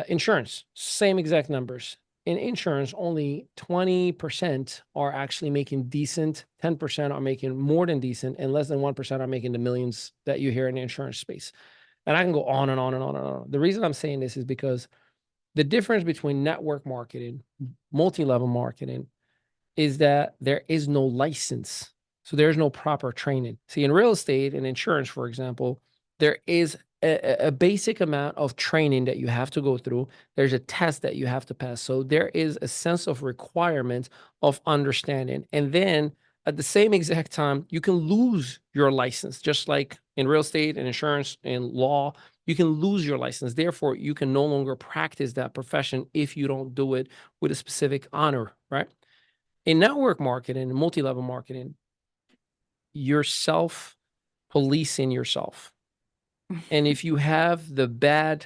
Insurance, same exact numbers. In insurance, only 20% are actually making decent, 10% are making more than decent, and less than 1% are making the millions that you hear in the insurance space. And I can go on and on and on and on. The reason I'm saying this is because the difference between network marketing, multi-level marketing, is that there is no license. So there's no proper training. See, in real estate and insurance, for example, there is a basic amount of training that you have to go through. There's a test that you have to pass. So there is a sense of requirement of understanding. And then at the same exact time, you can lose your license, just like in real estate and insurance and law, you can lose your license. Therefore, you can no longer practice that profession if you don't do it with a specific honor, right? In network marketing and multi-level marketing, you're self-policing yourself. And if you have the bad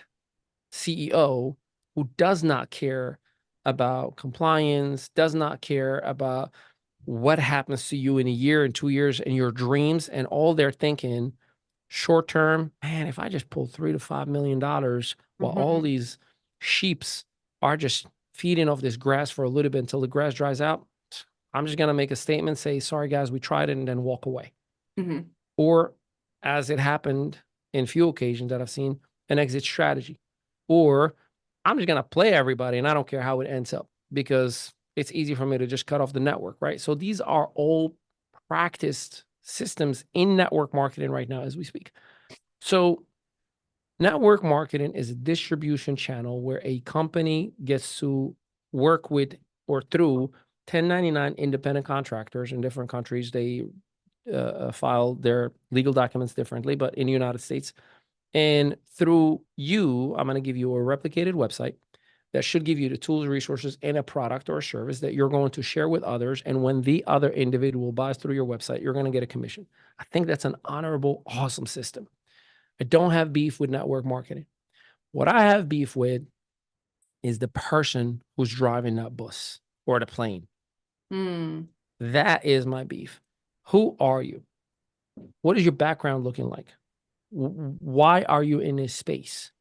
CEO who does not care about compliance, does not care about what happens to you in a year and 2 years and your dreams, and all they're thinking short term, man, if I just pull $3 to $5 million while all these sheeps are just feeding off this grass for a little bit until the grass dries out, I'm just going to make a statement, say, sorry, guys, we tried it, and then walk away. Or, as it happened in few occasions that I've seen, an exit strategy. Or, I'm just going to play everybody, and I don't care how it ends up, because it's easy for me to just cut off the network, right? So these are all practiced systems in network marketing right now as we speak. So network marketing is a distribution channel where a company gets to work with or through 1099 independent contractors in different countries. They file their legal documents differently, but in the United States. And through you, I'm going to give you a replicated website that should give you the tools, resources, and a product or a service that you're going to share with others. And when the other individual buys through your website, you're going to get a commission. I think that's an honorable, awesome system. I don't have beef with network marketing. What I have beef with is the person who's driving that bus or the plane. That is my beef. Who are you? What is your background looking like? Why are you in this space?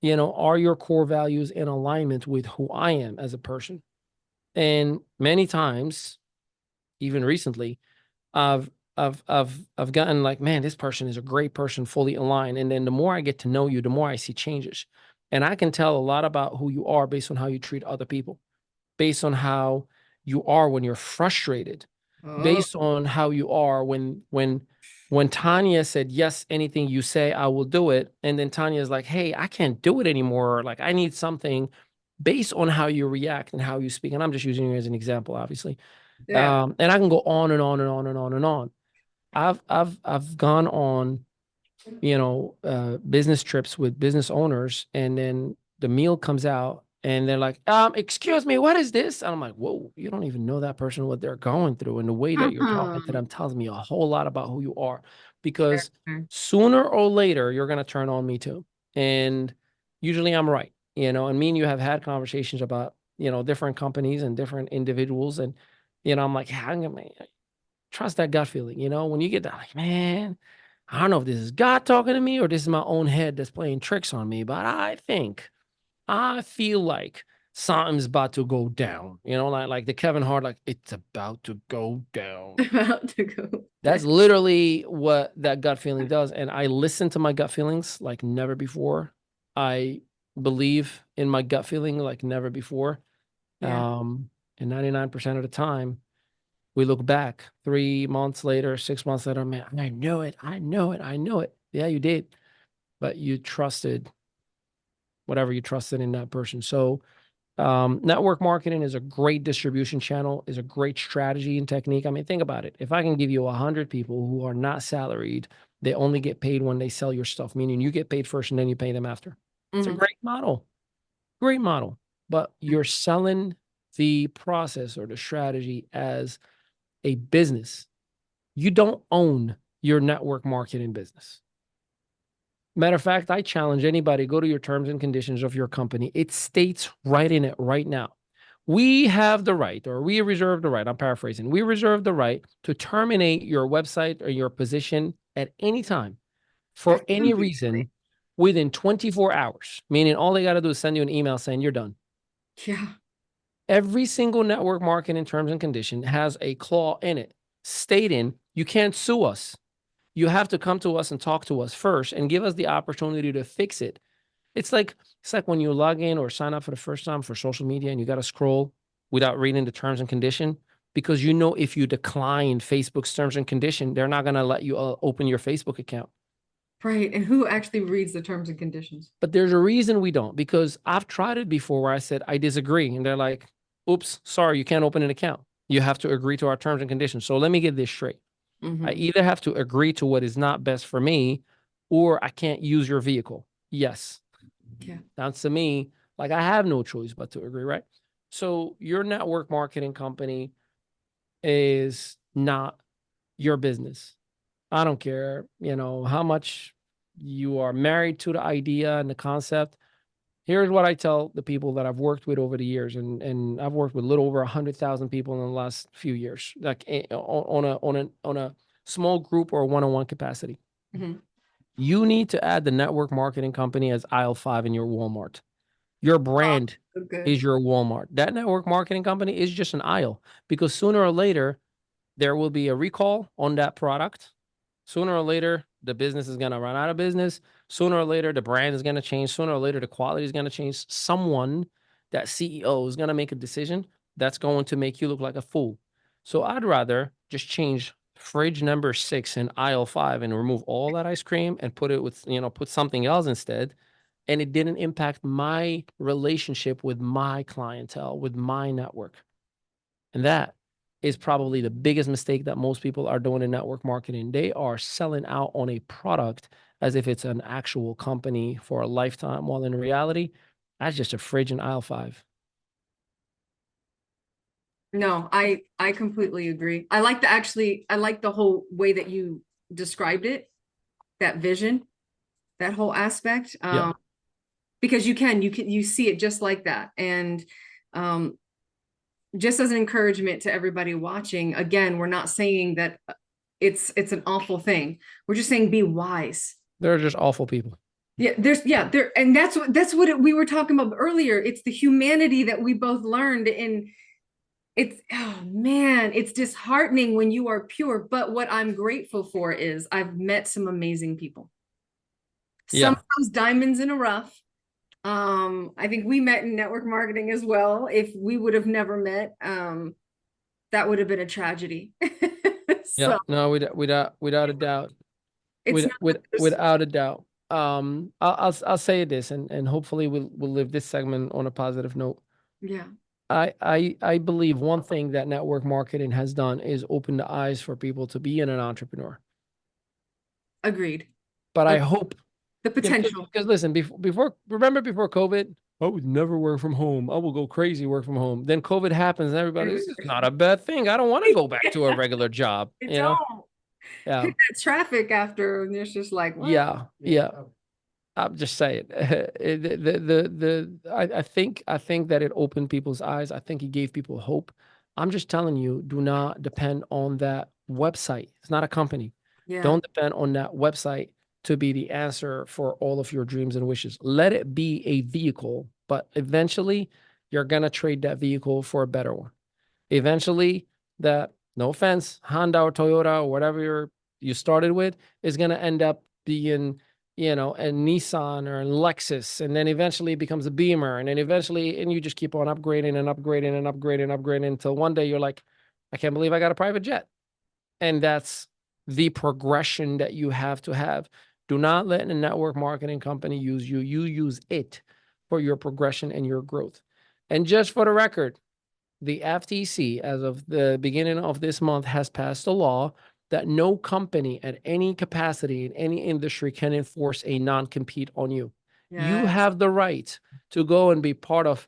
You know, are your core values in alignment with who I am as a person? And many times, even recently, I've gotten like, man, this person is a great person, fully aligned. And then the more I get to know you, the more I see changes. And I can tell a lot about who you are based on how you treat other people, based on how you are when you're frustrated, based on how you are when Tanya said, yes, anything you say, I will do it. And then Tanya's like, hey, I can't do it anymore. Like, I need something, based on how you react and how you speak. And I'm just using you as an example, obviously. And I can go on and on and on and on and on. I've gone on, you know, business trips with business owners, and then the meal comes out and they're like, excuse me, what is this? And I'm like, whoa, you don't even know that person, what they're going through. And the way that you're talking to them tells me a whole lot about who you are, because sooner or later, you're going to turn on me too. And usually I'm right, you know, and me and you have had conversations about, you know, different companies and different individuals. And, you know, I'm like, yeah, I'm gonna trust that gut feeling, you know, when you get that, like, man, I don't know if this is God talking to me or this is my own head that's playing tricks on me, but I feel like something's about to go down, you know, like the Kevin Hart, like, it's about to go down. About to go. That's literally what that gut feeling does. And I listen to my gut feelings like never before. I believe in my gut feeling like never before. And 99% of the time, we look back 3 months later, 6 months later, man, I know it. I know it. I know it. Yeah, you did. But you trusted whatever you trusted in that person. So network marketing is a great distribution channel, is a great strategy and technique. I mean, think about it. If I can give you 100 people who are not salaried, they only get paid when they sell your stuff, meaning you get paid first and then you pay them after. It's a great model. Great model. But you're selling the process or the strategy as a business. You don't own your network marketing business. Matter of fact, I challenge anybody, go to your terms and conditions of your company. It states right in it right now. We have the right, or we reserve the right, I'm paraphrasing, we reserve the right to terminate your website or your position at any time for any reason within 24 hours, meaning all they got to do is send you an email saying you're done. Yeah. Every single network marketing terms and condition has a clause in it stating you can't sue us. You have to come to us and talk to us first and give us the opportunity to fix it. It's like when you log in or sign up for the first time for social media and you got to scroll without reading the terms and condition, because you know if you decline Facebook's terms and condition, they're not going to let you open your Facebook account. Right. And who actually reads the terms and conditions? But there's a reason we don't, because I've tried it before where I said, I disagree. And they're like, oops, sorry, you can't open an account. You have to agree to our terms and conditions. So let me get this straight. I either have to agree to what is not best for me, or I can't use your vehicle. Yes. Yeah. Sounds to me like I have no choice but to agree, right? So your network marketing company is not your business. I don't care, how much you are married to the idea and the concept. Here's what I tell the people that I've worked with over the years, and I've worked with a little over 100,000 people in the last few years, like on a small group or one-on-one capacity. Mhm. You need to add the network marketing company as aisle 5 in your Walmart. Your brand So good. is your Walmart. That network marketing company is just an aisle, because sooner or later there will be a recall on that product. Sooner or later, the business is going to run out of business. Sooner or later, the brand is going to change. Sooner or later, the quality is going to change. Someone, that CEO, is going to make a decision that's going to make you look like a fool. So I'd rather just change fridge number 6 in aisle 5 and remove all that ice cream and put it with, put something else instead. And it didn't impact my relationship with my clientele, with my network. And that is probably the biggest mistake that most people are doing in network marketing. They are selling out on a product as if it's an actual company for a lifetime, while in reality, that's just a fridge in aisle 5. No, I completely agree. I like the whole way that you described it, that vision, that whole aspect. Yeah. Because you see it just like that. And just as an encouragement to everybody watching, again, we're not saying that it's an awful thing. We're just saying be wise. They're just awful people. Yeah, and that's what we were talking about earlier. It's the humanity that we both learned, and it's, oh man, it's disheartening when you are pure. But what I'm grateful for is I've met some amazing people. Some of those diamonds in a rough. I think we met in network marketing as well. If we would have never met, that would have been a tragedy. Yeah, no, without a doubt. Without a doubt. I'll say this, and hopefully we'll live this segment on a positive note. Yeah. I believe one thing that network marketing has done is open the eyes for people to be an entrepreneur. Agreed. But I hope the potential. Because listen, before COVID, I would never work from home. I will go crazy work from home. Then COVID happens and everybody, this is not a bad thing. I don't want to go back to a regular job. Yeah. That traffic after, and it's just like, what? Yeah. I'm just saying. I think that it opened people's eyes. I think it gave people hope. I'm just telling you, do not depend on that website. It's not a company. Yeah. Don't depend on that website to be the answer for all of your dreams and wishes. Let it be a vehicle, but eventually you're going to trade that vehicle for a better one. Eventually, that, no offense, Honda or Toyota or whatever you started with is going to end up being, a Nissan or a Lexus, and then eventually it becomes a Beamer, and then eventually, and you just keep on upgrading and upgrading and upgrading and upgrading until one day you're like, I can't believe I got a private jet. And that's the progression that you have to have. Do not let a network marketing company use you. You use it for your progression and your growth. And just for the record, the FTC, as of the beginning of this month, has passed a law that no company at any capacity in any industry can enforce a non-compete on you. Yes. You have the right to go and be part of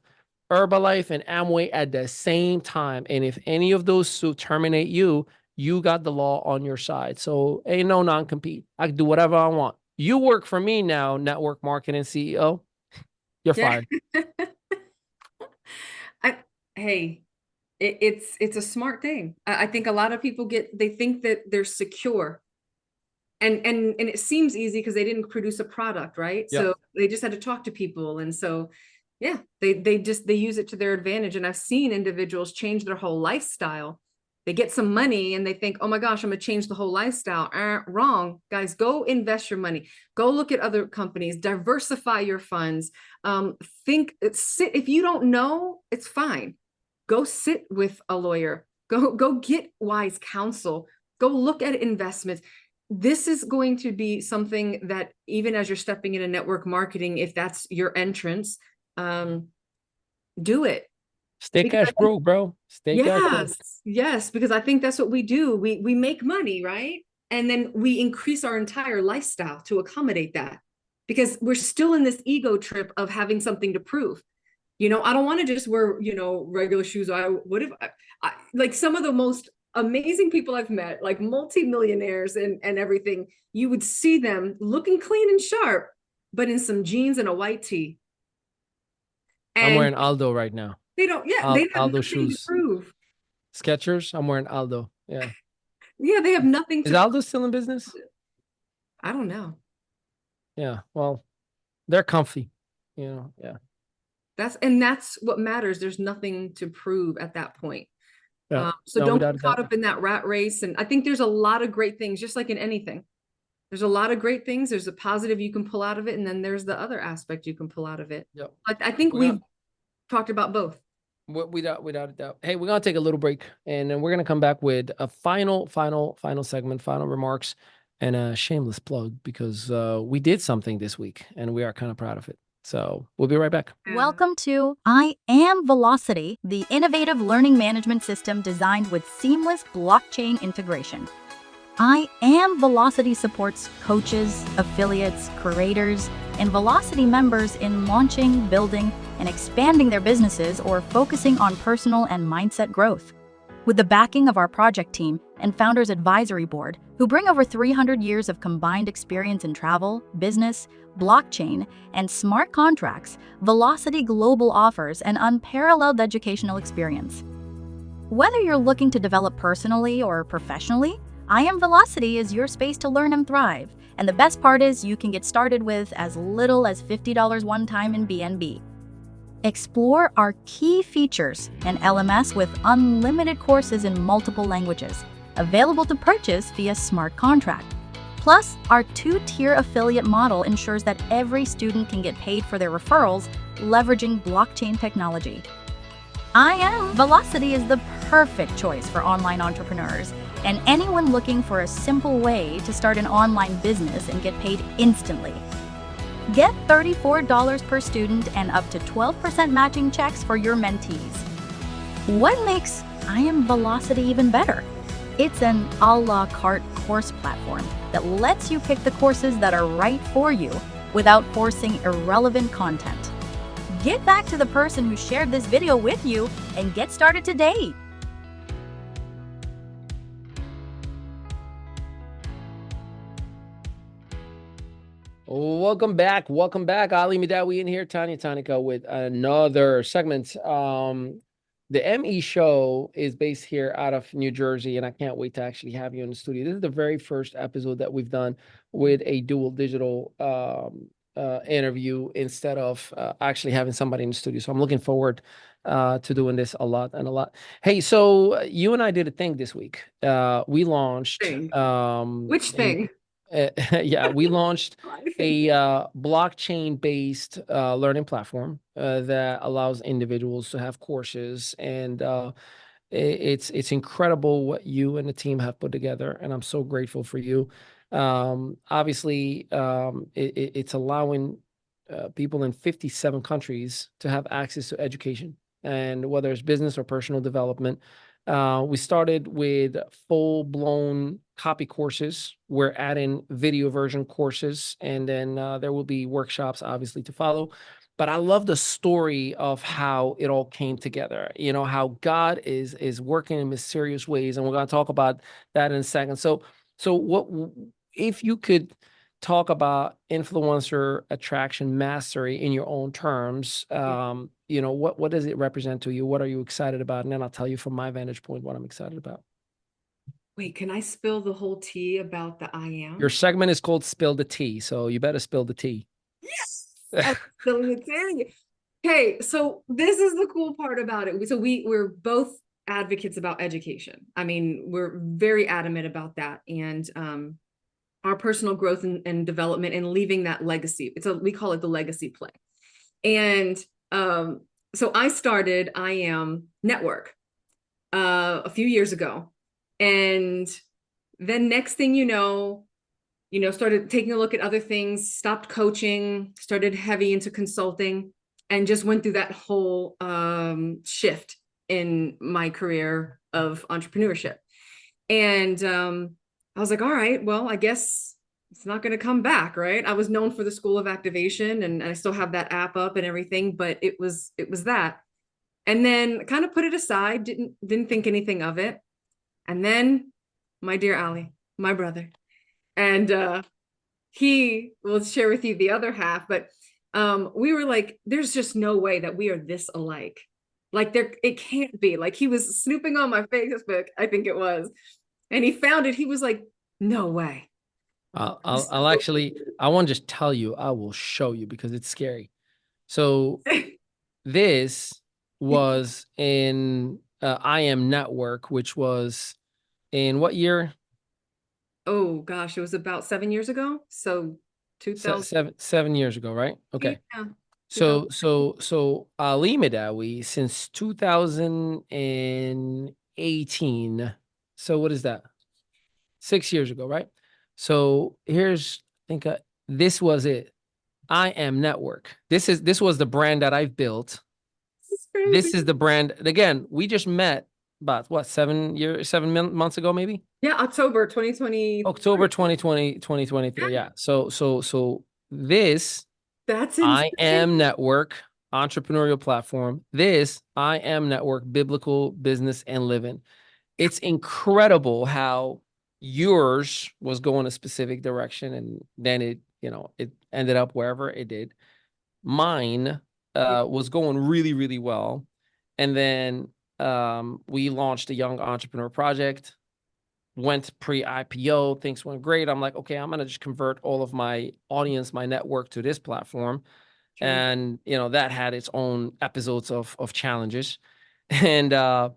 Herbalife and Amway at the same time. And if any of those suits terminate you, you got the law on your side. So ain't no non-compete. I can do whatever I want. You work for me now, network marketing CEO. You're fired. It's a smart thing. I think a lot of people they think that they're secure. And it seems easy because they didn't produce a product, right? Yep. So they just had to talk to people. And so, yeah, they use it to their advantage. And I've seen individuals change their whole lifestyle. They get some money and they think, oh my gosh, I'm going to change the whole lifestyle. Wrong, guys. Go invest your money. Go look at other companies. Diversify your funds. Sit. If you don't know, it's fine. Go sit with a lawyer. Go get wise counsel. Go look at investments. This is going to be something that even as you're stepping into network marketing, if that's your entrance, do it. Stay cash broke, bro. Stay cash broke. Yes, because I think that's what we do. We make money, right? And then we increase our entire lifestyle to accommodate that, because we're still in this ego trip of having something to prove. I don't want to just wear, regular shoes. What if like some of the most amazing people I've met, like multimillionaires and everything, you would see them looking clean and sharp, but in some jeans and a white tee. I'm And wearing Aldo right now. they don't, yeah, they have Aldo nothing to shoes. prove. Skechers. I'm wearing Aldo. Yeah. Yeah, they have nothing Is to Aldo still in business? I don't know. Yeah. Well, they're comfy. Yeah. That's what matters. There's nothing to prove at that point. Yeah. So No, don't without get a caught doubt. up in that rat race. And I think there's a lot of great things, just like in anything. There's a lot of great things. There's a positive you can pull out of it, and then there's the other aspect you can pull out of it. Yep. I think we've talked about both. Without a doubt. Hey, we're gonna take a little break, and then we're gonna come back with a final segment, final remarks, and a shameless plug because we did something this week, and we are kind of proud of it. So we'll be right back. Welcome to I Am Velocity, the innovative learning management system designed with seamless blockchain integration. I Am Velocity supports coaches, affiliates, creators, and Velocity members in launching, building, and expanding their businesses or focusing on personal and mindset growth. With the backing of our project team and Founders Advisory Board, who bring over 300 years of combined experience in travel, business, blockchain, and smart contracts, Velocity Global offers an unparalleled educational experience. Whether you're looking to develop personally or professionally, I Am Velocity is your space to learn and thrive. And the best part is you can get started with as little as $50 one time in BNB. Explore our key features and LMS with unlimited courses in multiple languages, available to purchase via smart contract. Plus, our two-tier affiliate model ensures that every student can get paid for their referrals, leveraging blockchain technology. I Am Velocity is the perfect choice for online entrepreneurs and anyone looking for a simple way to start an online business and get paid instantly. Get $34 per student and up to 12% matching checks for your mentees. What makes I Am Velocity even better? It's an a la carte course platform that lets you pick the courses that are right for you without forcing irrelevant content. Get back to the person who shared this video with you and get started today. Welcome back. Ali Mehdaoui in here, Tanya Tanika with another segment. The ME show is based here out of New Jersey, and I can't wait to actually have you in the studio. This is the very first episode that we've done with a dual digital interview instead of actually having somebody in the studio. So I'm looking forward to doing this a lot. Hey, so you and I did a thing this week. We launched Which thing? yeah, we launched a blockchain-based learning platform that allows individuals to have courses, and it's incredible what you and the team have put together, and I'm so grateful for you. Obviously, it's allowing people in 57 countries to have access to education, and whether it's business or personal development. We started with full-blown copy courses. We're adding video version courses, and then there will be workshops, obviously, to follow. But I love the story of how it all came together. You know, how God is working in mysterious ways, and we're going to talk about that in a second. So what if you could talk about influencer attraction mastery in your own terms? You know, what does it represent to you? What are you excited about? And then I'll tell you from my vantage point what I'm excited about. Wait, can I spill the whole tea about the I Am? Your segment is called Spill the Tea, so you better spill the tea. Yes, I'm spilling the tea. Okay, so this is the cool part about it. So we're both advocates about education. I mean, we're very adamant about that, and our personal growth and development and leaving that legacy. We call it the legacy play. And so I started I Am Network a few years ago. And then next thing you know, started taking a look at other things, stopped coaching, started heavy into consulting, and just went through that whole shift in my career of entrepreneurship. And I was like, all right, well, I guess it's not going to come back, right? I was known for the School of Activation, and I still have that app up and everything, but it was that. And then kind of put it aside, didn't think anything of it. And then my dear Ali, my brother, and he will share with you the other half, but we were like, there's just no way that we are this alike. Like it can't be. Like he was snooping on my Facebook, I think it was, and he found it. He was like, no way. I'll actually, I won't just tell you, I will show you because it's scary. So this was in IM Network, which was in what year? Oh gosh, it was about 7 years ago. So 2000. 7 years ago, right? Okay. Yeah. So Ali Mehdaoui since 2018. So what is that? 6 years ago, right? So here's, I think this was it. IM Network. This was the brand that I've built. This is crazy. This is the brand. Again, we just met about what, 7 months ago, maybe? Yeah, October 2020. October 2020, 2023. Yeah. So this That's I insane. Am Network entrepreneurial platform. This I Am Network biblical business and living. It's incredible how yours was going a specific direction and then it ended up wherever it did. Mine was going really, really well. And then we launched a young entrepreneur project, went pre-IPO, things went great. I'm like, okay, I'm gonna just convert all of my audience, my network to this platform. Sure. And that had its own episodes of challenges. And I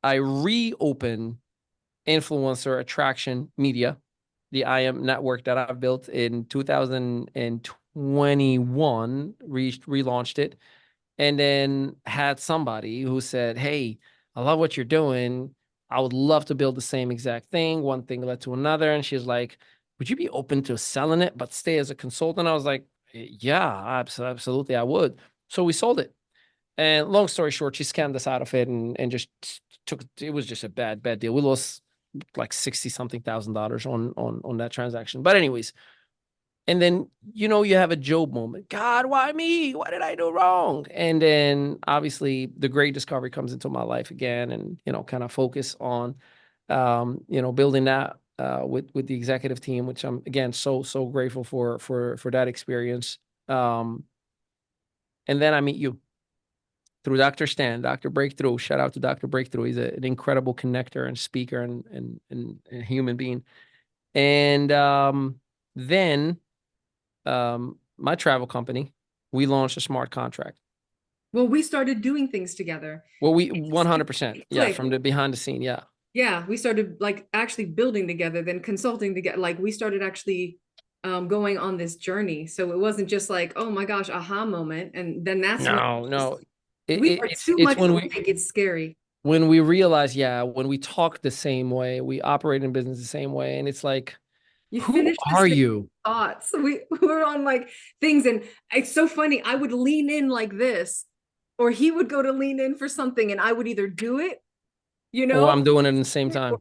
reopened influencer attraction media, the IM network that I've built in 2021, relaunched it, and then had somebody who said, hey, I love what you're doing. I would love to build the same exact thing. One thing led to another. And she's like, would you be open to selling it, but stay as a consultant? I was like, yeah, absolutely, I would. So we sold it. And long story short, she scammed us out of it and just it was just a bad deal. We lost like 60 something thousand dollars on that transaction. But anyways, and then you have a Job moment. God, why me? What did I do wrong? And then obviously the great discovery comes into my life again, and kind of focus on building that with the executive team, which I'm again so grateful for that experience. And then I meet you through Dr. Stan, Dr. Breakthrough. Shout out to Dr. Breakthrough. He's an incredible connector and speaker and a human being. And then my travel company, we launched a smart contract. Well, we started doing things together. Well, we 100%. Yeah, Like, from the behind the scene. Yeah. yeah, we started like actually building together, then consulting together. Like we started actually going on this journey. So it wasn't just like, oh my gosh, aha moment. And then that's No. we are too much alike. It's scary. When we realize, when we talk the same way, we operate in business the same way. And it's like, who are you? Thoughts. We're on like things. And it's so funny. I would lean in like this, or he would go to lean in for something and I would either do it, Or I'm doing it in the same time.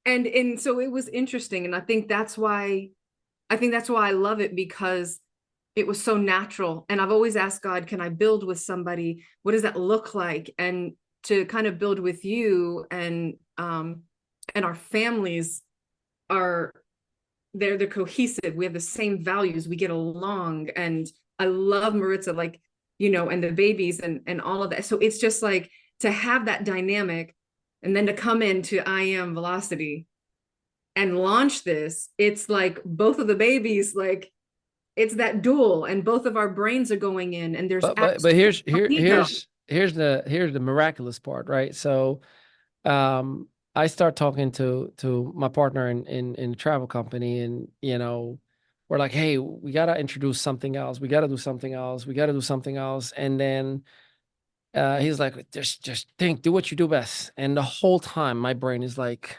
And so it was interesting. And I think that's why I love it, because it was so natural. And I've always asked God, can I build with somebody? What does that look like? And to kind of build with you and our families they're cohesive. We have the same values. We get along. And I love Maritza, like, and the babies and all of that. So it's just like to have that dynamic and then to come into I Am Velocity and launch this. It's like both of the babies, like it's that dual, and both of our brains are going in, and there's but here's the miraculous part, right? So I start talking to my partner in the travel company, and we're like, hey, we gotta introduce something else. We gotta do something else. We gotta do something else. And then he's like, just think, do what you do best. And the whole time my brain is like,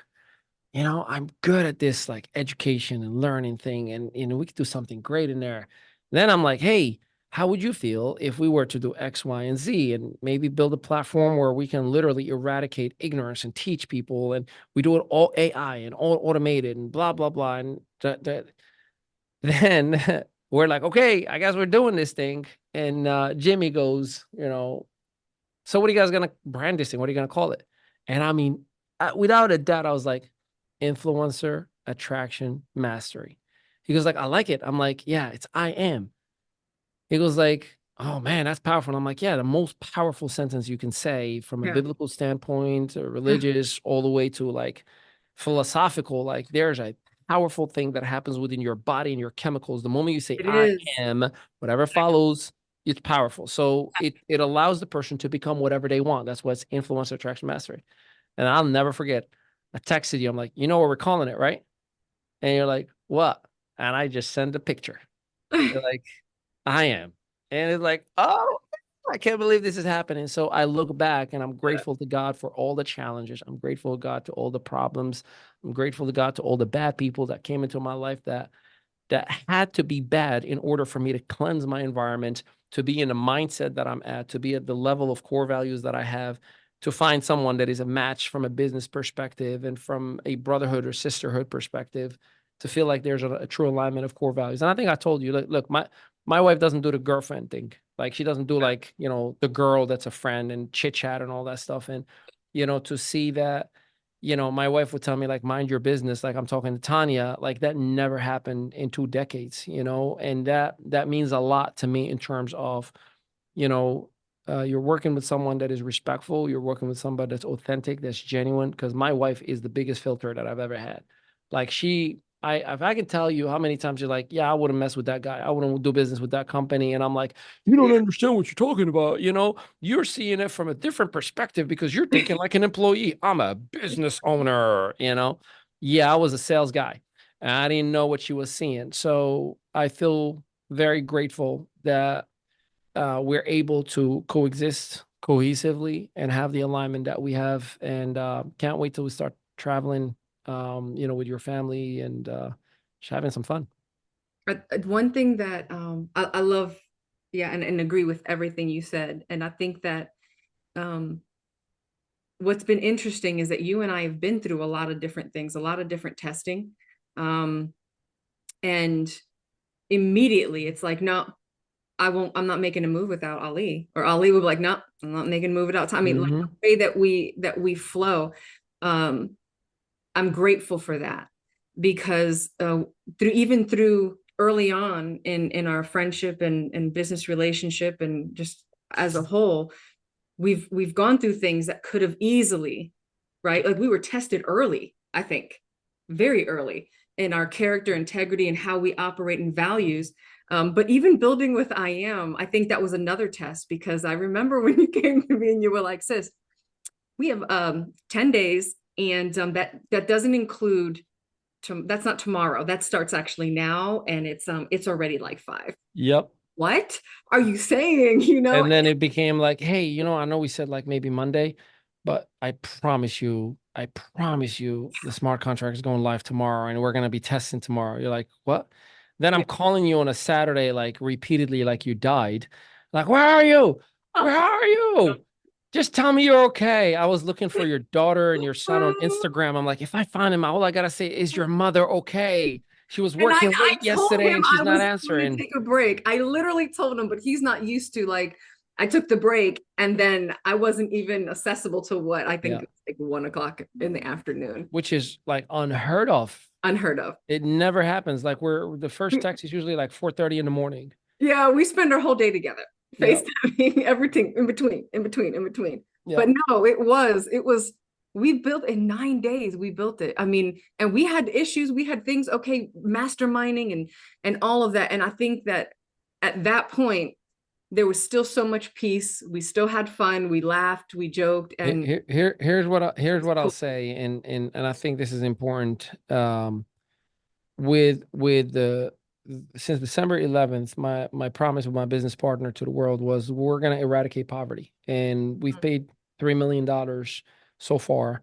I'm good at this like education and learning thing, and we could do something great in there. Then I'm like, hey, how would you feel if we were to do X, Y, and Z, and maybe build a platform where we can literally eradicate ignorance and teach people, and we do it all AI and all automated and blah blah blah. And then we're like, okay, I guess we're doing this thing. And Jimmy goes, so what are you guys gonna brand this thing? What are you gonna call it? And I mean, without a doubt, I was like, influencer attraction mastery. He goes like, I like it. I'm like, yeah, it's I am. He goes like, oh man, that's powerful. And I'm like, yeah, the most powerful sentence you can say from a Yeah. biblical standpoint, or religious, all the way to like philosophical. Like there's a powerful thing that happens within your body and your chemicals. The moment you say It I is. am, whatever follows, it's powerful. So it allows the person to become whatever they want. That's what's influencer attraction mastery. And I'll never forget. I texted you. I'm like, you know what we're calling it, right? And you're like, what? And I just send a picture. You're like, I am. And it's like, oh, I can't believe this is happening. So I look back and I'm grateful to God for all the challenges. I'm grateful to God to all the problems. I'm grateful to God to all the bad people that came into my life that had to be bad in order for me to cleanse my environment, to be in the mindset that I'm at, to be at the level of core values that I have, to find someone that is a match from a business perspective and from a brotherhood or sisterhood perspective, to feel like there's a true alignment of core values. And I think I told you, look, my wife doesn't do the girlfriend thing. Like she doesn't do like, the girl that's a friend and chit chat and all that stuff. And, to see that, my wife would tell me like, mind your business. Like I'm talking to Tanya, like that never happened in 2 decades, and that means a lot to me in terms of, you're working with someone that is respectful. You're working with somebody that's authentic, that's genuine. Because my wife is the biggest filter that I've ever had. Like if I can tell you how many times you're like, yeah, I wouldn't mess with that guy. I wouldn't do business with that company. And I'm like, you don't understand what you're talking about. You're seeing it from a different perspective because you're thinking like an employee. I'm a business owner, Yeah, I was a sales guy. And I didn't know what she was seeing. So I feel very grateful that we're able to coexist cohesively and have the alignment that we have. And can't wait till we start traveling, with your family and just having some fun. One thing that I love, yeah, and agree with everything you said. And I think that what's been interesting is that you and I have been through a lot of different things, a lot of different testing. And immediately it's like, no, I'm not making a move without Ali. Or Ali would be like, no, I'm not making a move without Tom. I mean, like the way that we flow. I'm grateful for that because through early on in our friendship and business relationship and just as a whole, we've gone through things that could have easily, right? Like we were tested early, I think, very early in our character integrity and how we operate in values. But even building with I think that was another test because I remember when you came to me and you were like, sis, we have 10 days and that doesn't include, that's not tomorrow. That starts actually now. And it's already like 5. Yep. What are you saying? And then it became like, hey, I know we said like maybe Monday, but I promise you, the smart contract is going live tomorrow and we're going to be testing tomorrow. You're like, what? Then I'm calling you on a Saturday, like repeatedly, like you died. Like, where are you? Where are you? Just tell me you're okay. I was looking for your daughter and your son on Instagram. I'm like, if I find him, all I got to say is your mother okay? She was And working I late told yesterday him and she's I not was going answering. to take a break. I literally told him, but he's not used to like, I took the break and then I wasn't even accessible to what I think it's like 1 o'clock in the afternoon. Which is like unheard of. Unheard of. It never happens. Like the first text is usually like 4:30 in the morning. Yeah, we spend our whole day together, FaceTiming, everything in between. Yeah. But no, it was, we built in 9 days, we built it. I mean, and we had issues, we had things, okay, masterminding and all of that. And I think that at that point, there was still so much peace. We still had fun. We laughed, we joked. And here's what I'll say. And I think this is important. With the since December 11th, my promise with my business partner to the world was we're going to eradicate poverty. And we've paid $3 million so far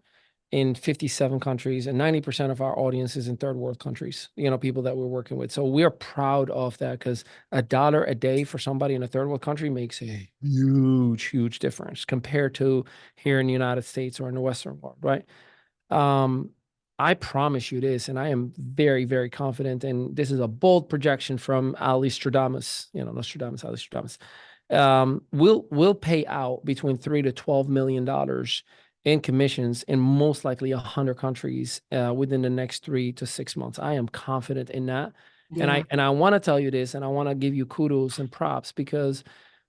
in 57 countries, and 90% of our audience is in third world countries, people that we're working with. So we're proud of that because $1 a day for somebody in a third world country makes a huge, huge difference compared to here in the United States or in the Western world, right? I promise you this, and I am very, very confident, and this is a bold projection from Ali Stradamus, Nostradamus, Ali Stradamus. We'll pay out between $3 to $12 million in commissions in most likely 100 countries within the next 3 to 6 months. I am confident in that. Yeah. And I want to tell you this, and I want to give you kudos and props, because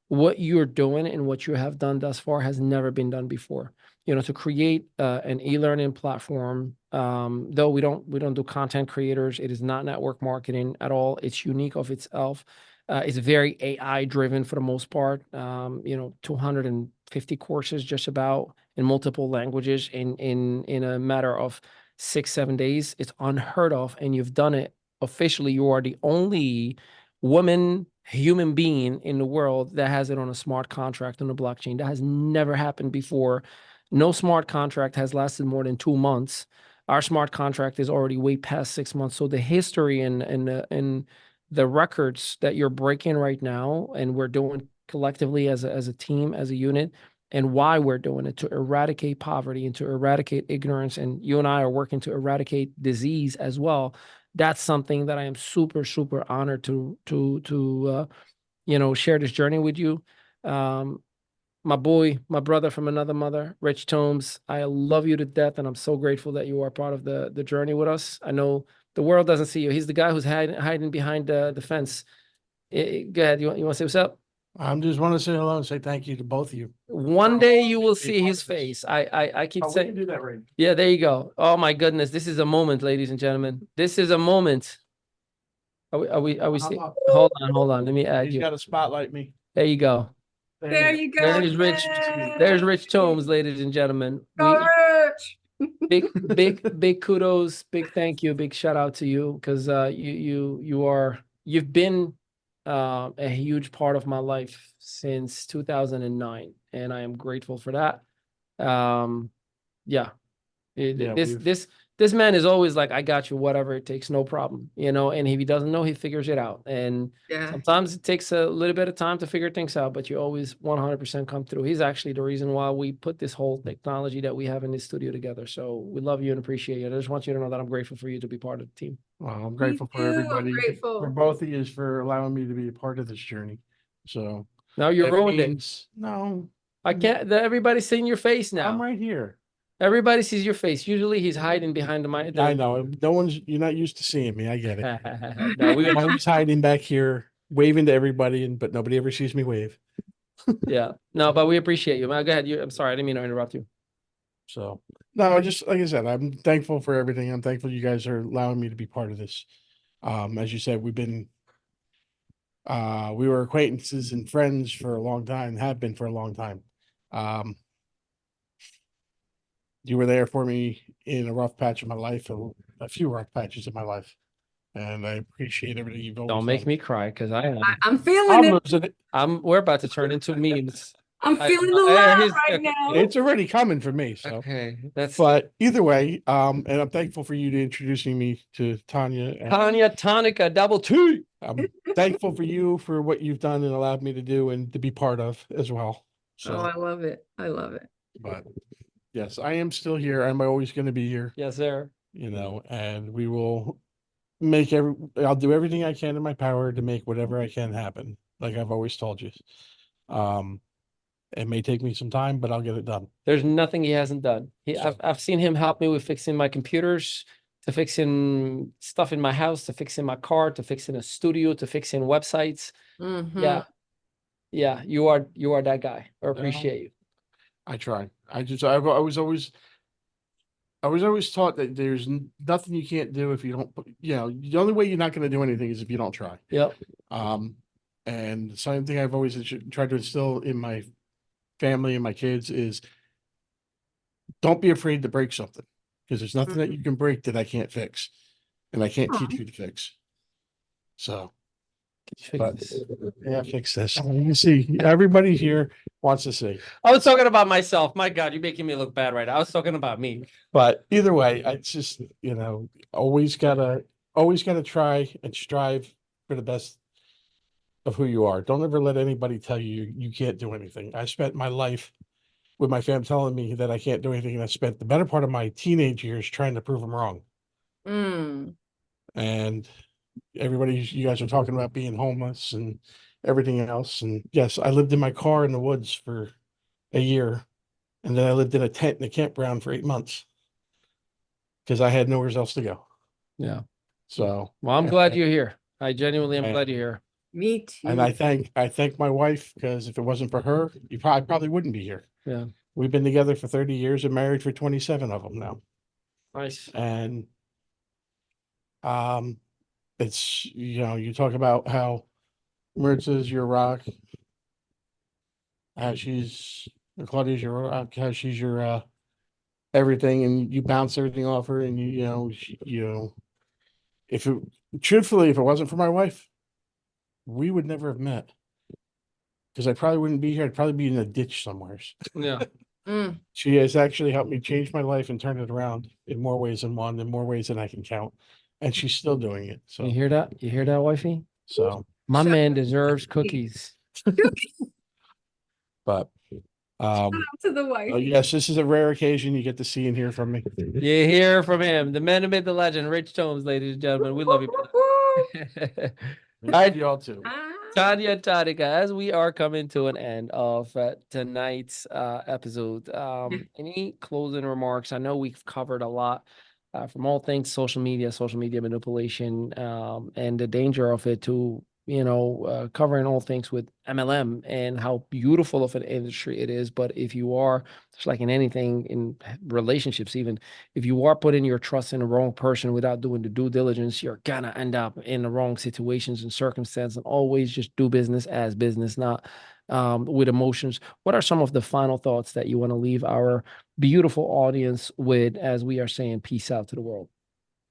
what you're doing and what you have done thus far has never been done before. To create an e-learning platform, though we don't do content creators, it is not network marketing at all. It's unique of itself. It's very AI driven for the most part. 250 courses just about in multiple languages in a matter of 6-7 days. It's unheard of, and you've done it officially. You are the only woman human being in the world that has it on a smart contract on the blockchain. That has never happened before. No smart contract has lasted more than 2 months. Our smart contract is already way past 6 months. So the history and the records that you're breaking right now, and we're doing collectively as a team, as a unit, and why we're doing it, to eradicate poverty and to eradicate ignorance. And you and I are working to eradicate disease as well. That's something that I am super, super honored to share this journey with you. My boy, my brother from another mother, Rich Tomes, I love you to death, and I'm so grateful that you are part of the journey with us. I know the world doesn't see you. He's the guy who's hiding behind the fence. Go ahead. You want to say what's up? I just want to say hello and say thank you to both of you. One day you will Be see part his of this. face. I keep Oh, we saying, can do that right. yeah, there you go. Oh my goodness, this is a moment, ladies and gentlemen. This is a moment. Are we I'm up. hold on. Let me add He's you. got to spotlight me. There you go. There you go. There's Rich. Yay. There's Rich Tomes, ladies and gentlemen. Go Rich. Big kudos, big thank you, big shout out to you, because you've been a huge part of my life since 2009, and I am grateful for that. Yeah, Yeah, this man is always like, I got you, whatever it takes, no problem, and if he doesn't know, he figures it out. And Yeah. sometimes it takes a little bit of time to figure things out, but you always 100% come through. He's actually the reason why we put this whole technology that we have in this studio together. So we love you and appreciate you. I just want you to know that I'm grateful for you to be part of the team. Well, I'm grateful for too. I'm everybody, grateful. for both of you, for allowing me to be a part of this journey. So Now you're that ruined it. means- No, I can't, everybody's seeing your face now. I'm right here. Everybody sees your face. Usually he's hiding behind the mic. I know. You're not used to seeing me. I get it. No, I'm always hiding back here, waving to everybody, but nobody ever sees me wave. yeah. No, but we appreciate you. Go ahead. I'm sorry. I didn't mean to interrupt you. So no, just like I said, I'm thankful for everything. I'm thankful you guys are allowing me to be part of this. As you said, we were acquaintances and friends for a long time, have been for a long time. You were there for me in a rough patch of my life, a few rough patches of my life. And I appreciate everything you've always Don't make done. me cry, because I'm feeling I'm it. losing it. we're about to turn into memes. I'm feeling the I- love he's- right okay. now. It's already coming for me. So, Okay, that's but either way, and I'm thankful for you to introducing me to Tanya. And Tanya Tonica double T. I'm thankful for you for what you've done and allowed me to do and to be part of as well. So, Oh, I love it. I love it. but yes, I am still here. I'm always going to be here, Yes, sir. and we will I'll do everything I can in my power to make whatever I can happen. Like I've always told you. It may take me some time, but I'll get it done. There's nothing he hasn't done. I've seen him help me with fixing my computers, to fixing stuff in my house, to fixing my car, to fixing a studio, to fixing websites. Mhm. Yeah. You are that guy. I appreciate you. I try. I was always taught that there's nothing you can't do if you don't, the only way you're not going to do anything is if you don't try. Yep. And the same thing I've always tried to instill in my family and my kids is don't be afraid to break something, because there's nothing that you can break that I can't fix, and I can't teach you to fix. So, but yeah, fix this. You see, everybody here wants to see. I was talking about myself. My God, you're making me look bad right now. I was talking about me. But either way, it's just, always gotta try and strive for the best of who you are. Don't ever let anybody tell you you can't do anything. I spent my life with my fam telling me that I can't do anything, and I spent the better part of my teenage years trying to prove them wrong. And you guys are talking about being homeless and everything else. And yes, I lived in my car in the woods for a year, And then I lived in a tent in a campground for 8 months because I had nowhere else to go. Yeah. So, Well, I'm glad you're here. I genuinely am And- glad you're here. Me too. and I thank my wife, because if it wasn't for her, I probably wouldn't be here. Yeah. We've been together for 30 years and married for 27 of them now. Nice. And it's, you talk about how Maritza's your rock, how Claudia's your rock, how she's your everything, and you bounce everything off her, and truthfully, if it wasn't for my wife, we would never have met, because I probably wouldn't be here. I'd probably be in a ditch somewhere. Yeah. She has actually helped me change my life and turn it around in more ways than one, in more ways than I can count. And she's still doing it. You hear that? You hear that, wifey? So My Shout man out deserves to cookies. but Shout out to the wife. yes, this is a rare occasion you get to see and hear from me. You hear from him, the man who made the legend, Rich Tomes, ladies and gentlemen. We love you, brother. I do y'all too. Tanya and Tanika, as we are coming to an end of tonight's episode, any closing remarks? I know we've covered a lot from all things social media manipulation, and the danger of it, to covering all things with MLM and how beautiful of an industry it is. But if you are, just like in anything, in relationships, even if you are putting your trust in the wrong person without doing the due diligence, you're gonna end up in the wrong situations and circumstances. And always just do business as business, not with emotions. What are some of the final thoughts that you want to leave our beautiful audience with as we are saying peace out to the world?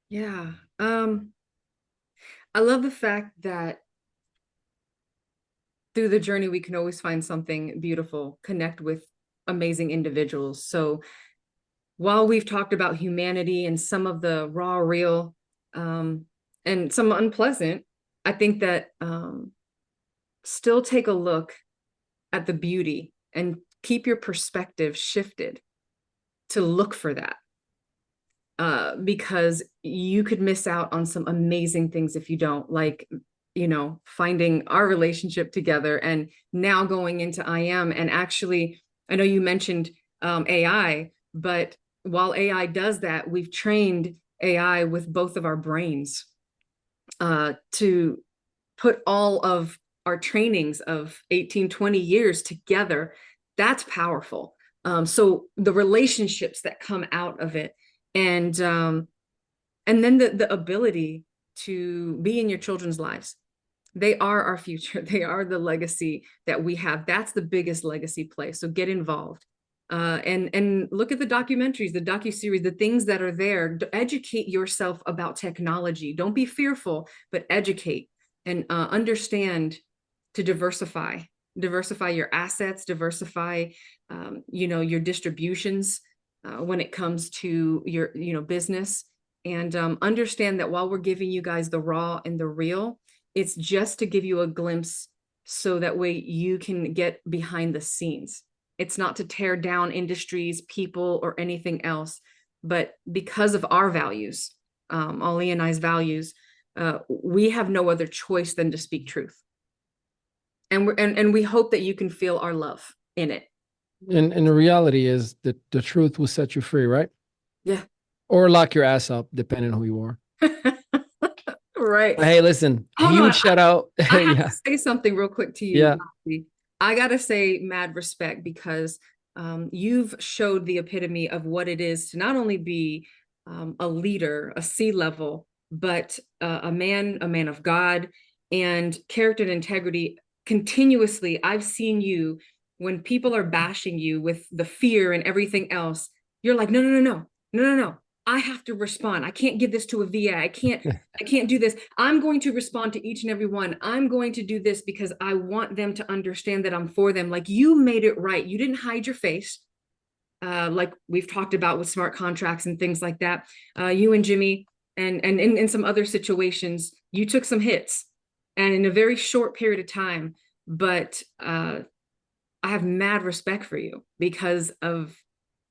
Yeah. I love the fact that through the journey, we can always find something beautiful, connect with amazing individuals. So while we've talked about humanity and some of the raw, real, and some unpleasant, I think that still take a look at the beauty and keep your perspective shifted to look for that. Because you could miss out on some amazing things if you don't, like, finding our relationship together and now going into IM. And actually, I know you mentioned AI, but while AI does that, we've trained AI with both of our brains to put all of our trainings of 18, 20 years together. That's powerful. So the relationships that come out of it, and then the ability to be in your children's lives. They are our future. They are the legacy that we have. That's the biggest legacy play. So get involved, and look at the documentaries, the docuseries, the things that are there. Educate yourself about technology. Don't be fearful, but educate and understand to diversify your assets, diversify, your distributions when it comes to your, business, and understand that while we're giving you guys the raw and the real, it's just to give you a glimpse so that way you can get behind the scenes. It's not to tear down industries, people, or anything else, but because of our values, Ali and I's values, we have no other choice than to speak truth. And we hope that you can feel our love in it. And the reality is that the truth will set you free, right? Yeah. Or lock your ass up, depending on who you are. Right. Hey, listen, huge shout out. I have to say something real quick to you. Yeah. I got to say mad respect, because you've showed the epitome of what it is to not only be a leader, a C-level, but a man of God, and character and integrity. Continuously, I've seen you when people are bashing you with the fear and everything else. You're like, no. I have to respond. I can't give this to a VA. I can't do this. I'm going to respond to each and every one. I'm going to do this because I want them to understand that I'm for them. Like, you made it right. You didn't hide your face. Like we've talked about with smart contracts and things like that. You and Jimmy, and in some other situations, you took some hits, and in a very short period of time. But I have mad respect for you because of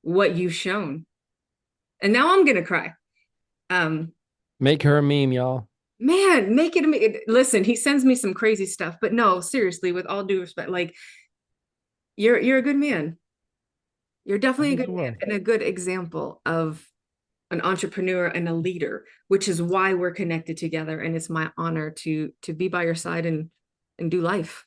what you've shown. And now I'm gonna cry. Make her a meme, y'all. Man, make it a meme. Listen, he sends me some crazy stuff, but no, seriously, with all due respect, like, you're a good man. You're definitely a as good well. man and a good example of an entrepreneur and a leader, which is why we're connected together. And it's my honor to be by your side and do life.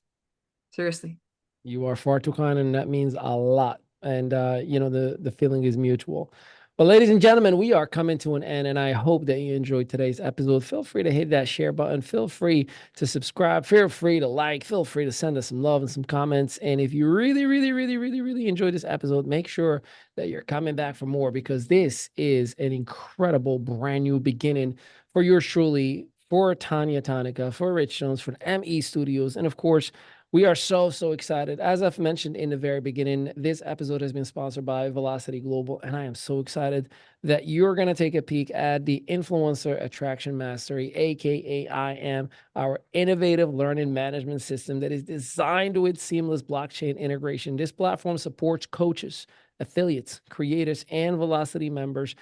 Seriously. You are far too kind, and that means a lot. And you know, the feeling is mutual. But ladies and gentlemen, we are coming to an end, and I hope that you enjoyed today's episode. Feel free to hit that share button. Feel free to subscribe. Feel free to like. Feel free to send us some love and some comments. And if you really, really, really, really, really enjoyed this episode, make sure that you're coming back for more, because this is an incredible brand new beginning for yours truly, for Tanya Tonica, for Rich Jones, for the ME Studios, and of course, we are so excited. As I've mentioned in the very beginning, this episode has been sponsored by Velocity Global, and I am so excited that you're going to take a peek at the Influencer Attraction Mastery, aka IM, our innovative learning management system that is designed with seamless blockchain integration. This platform supports coaches, affiliates, creators, and Velocity members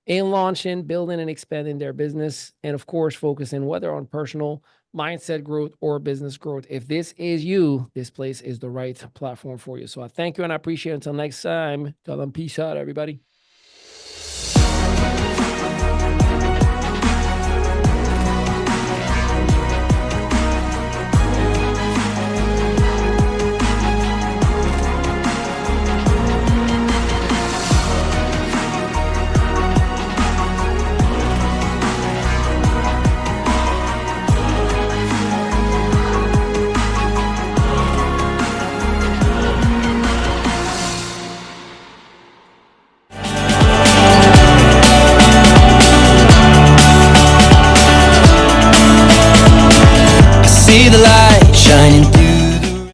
in launching, building, and expanding their business, and of course, focusing whether on personal mindset growth or business growth. If this is you, this place is the right platform for you. So I thank you and I appreciate it. Until next time, tell them peace out, everybody.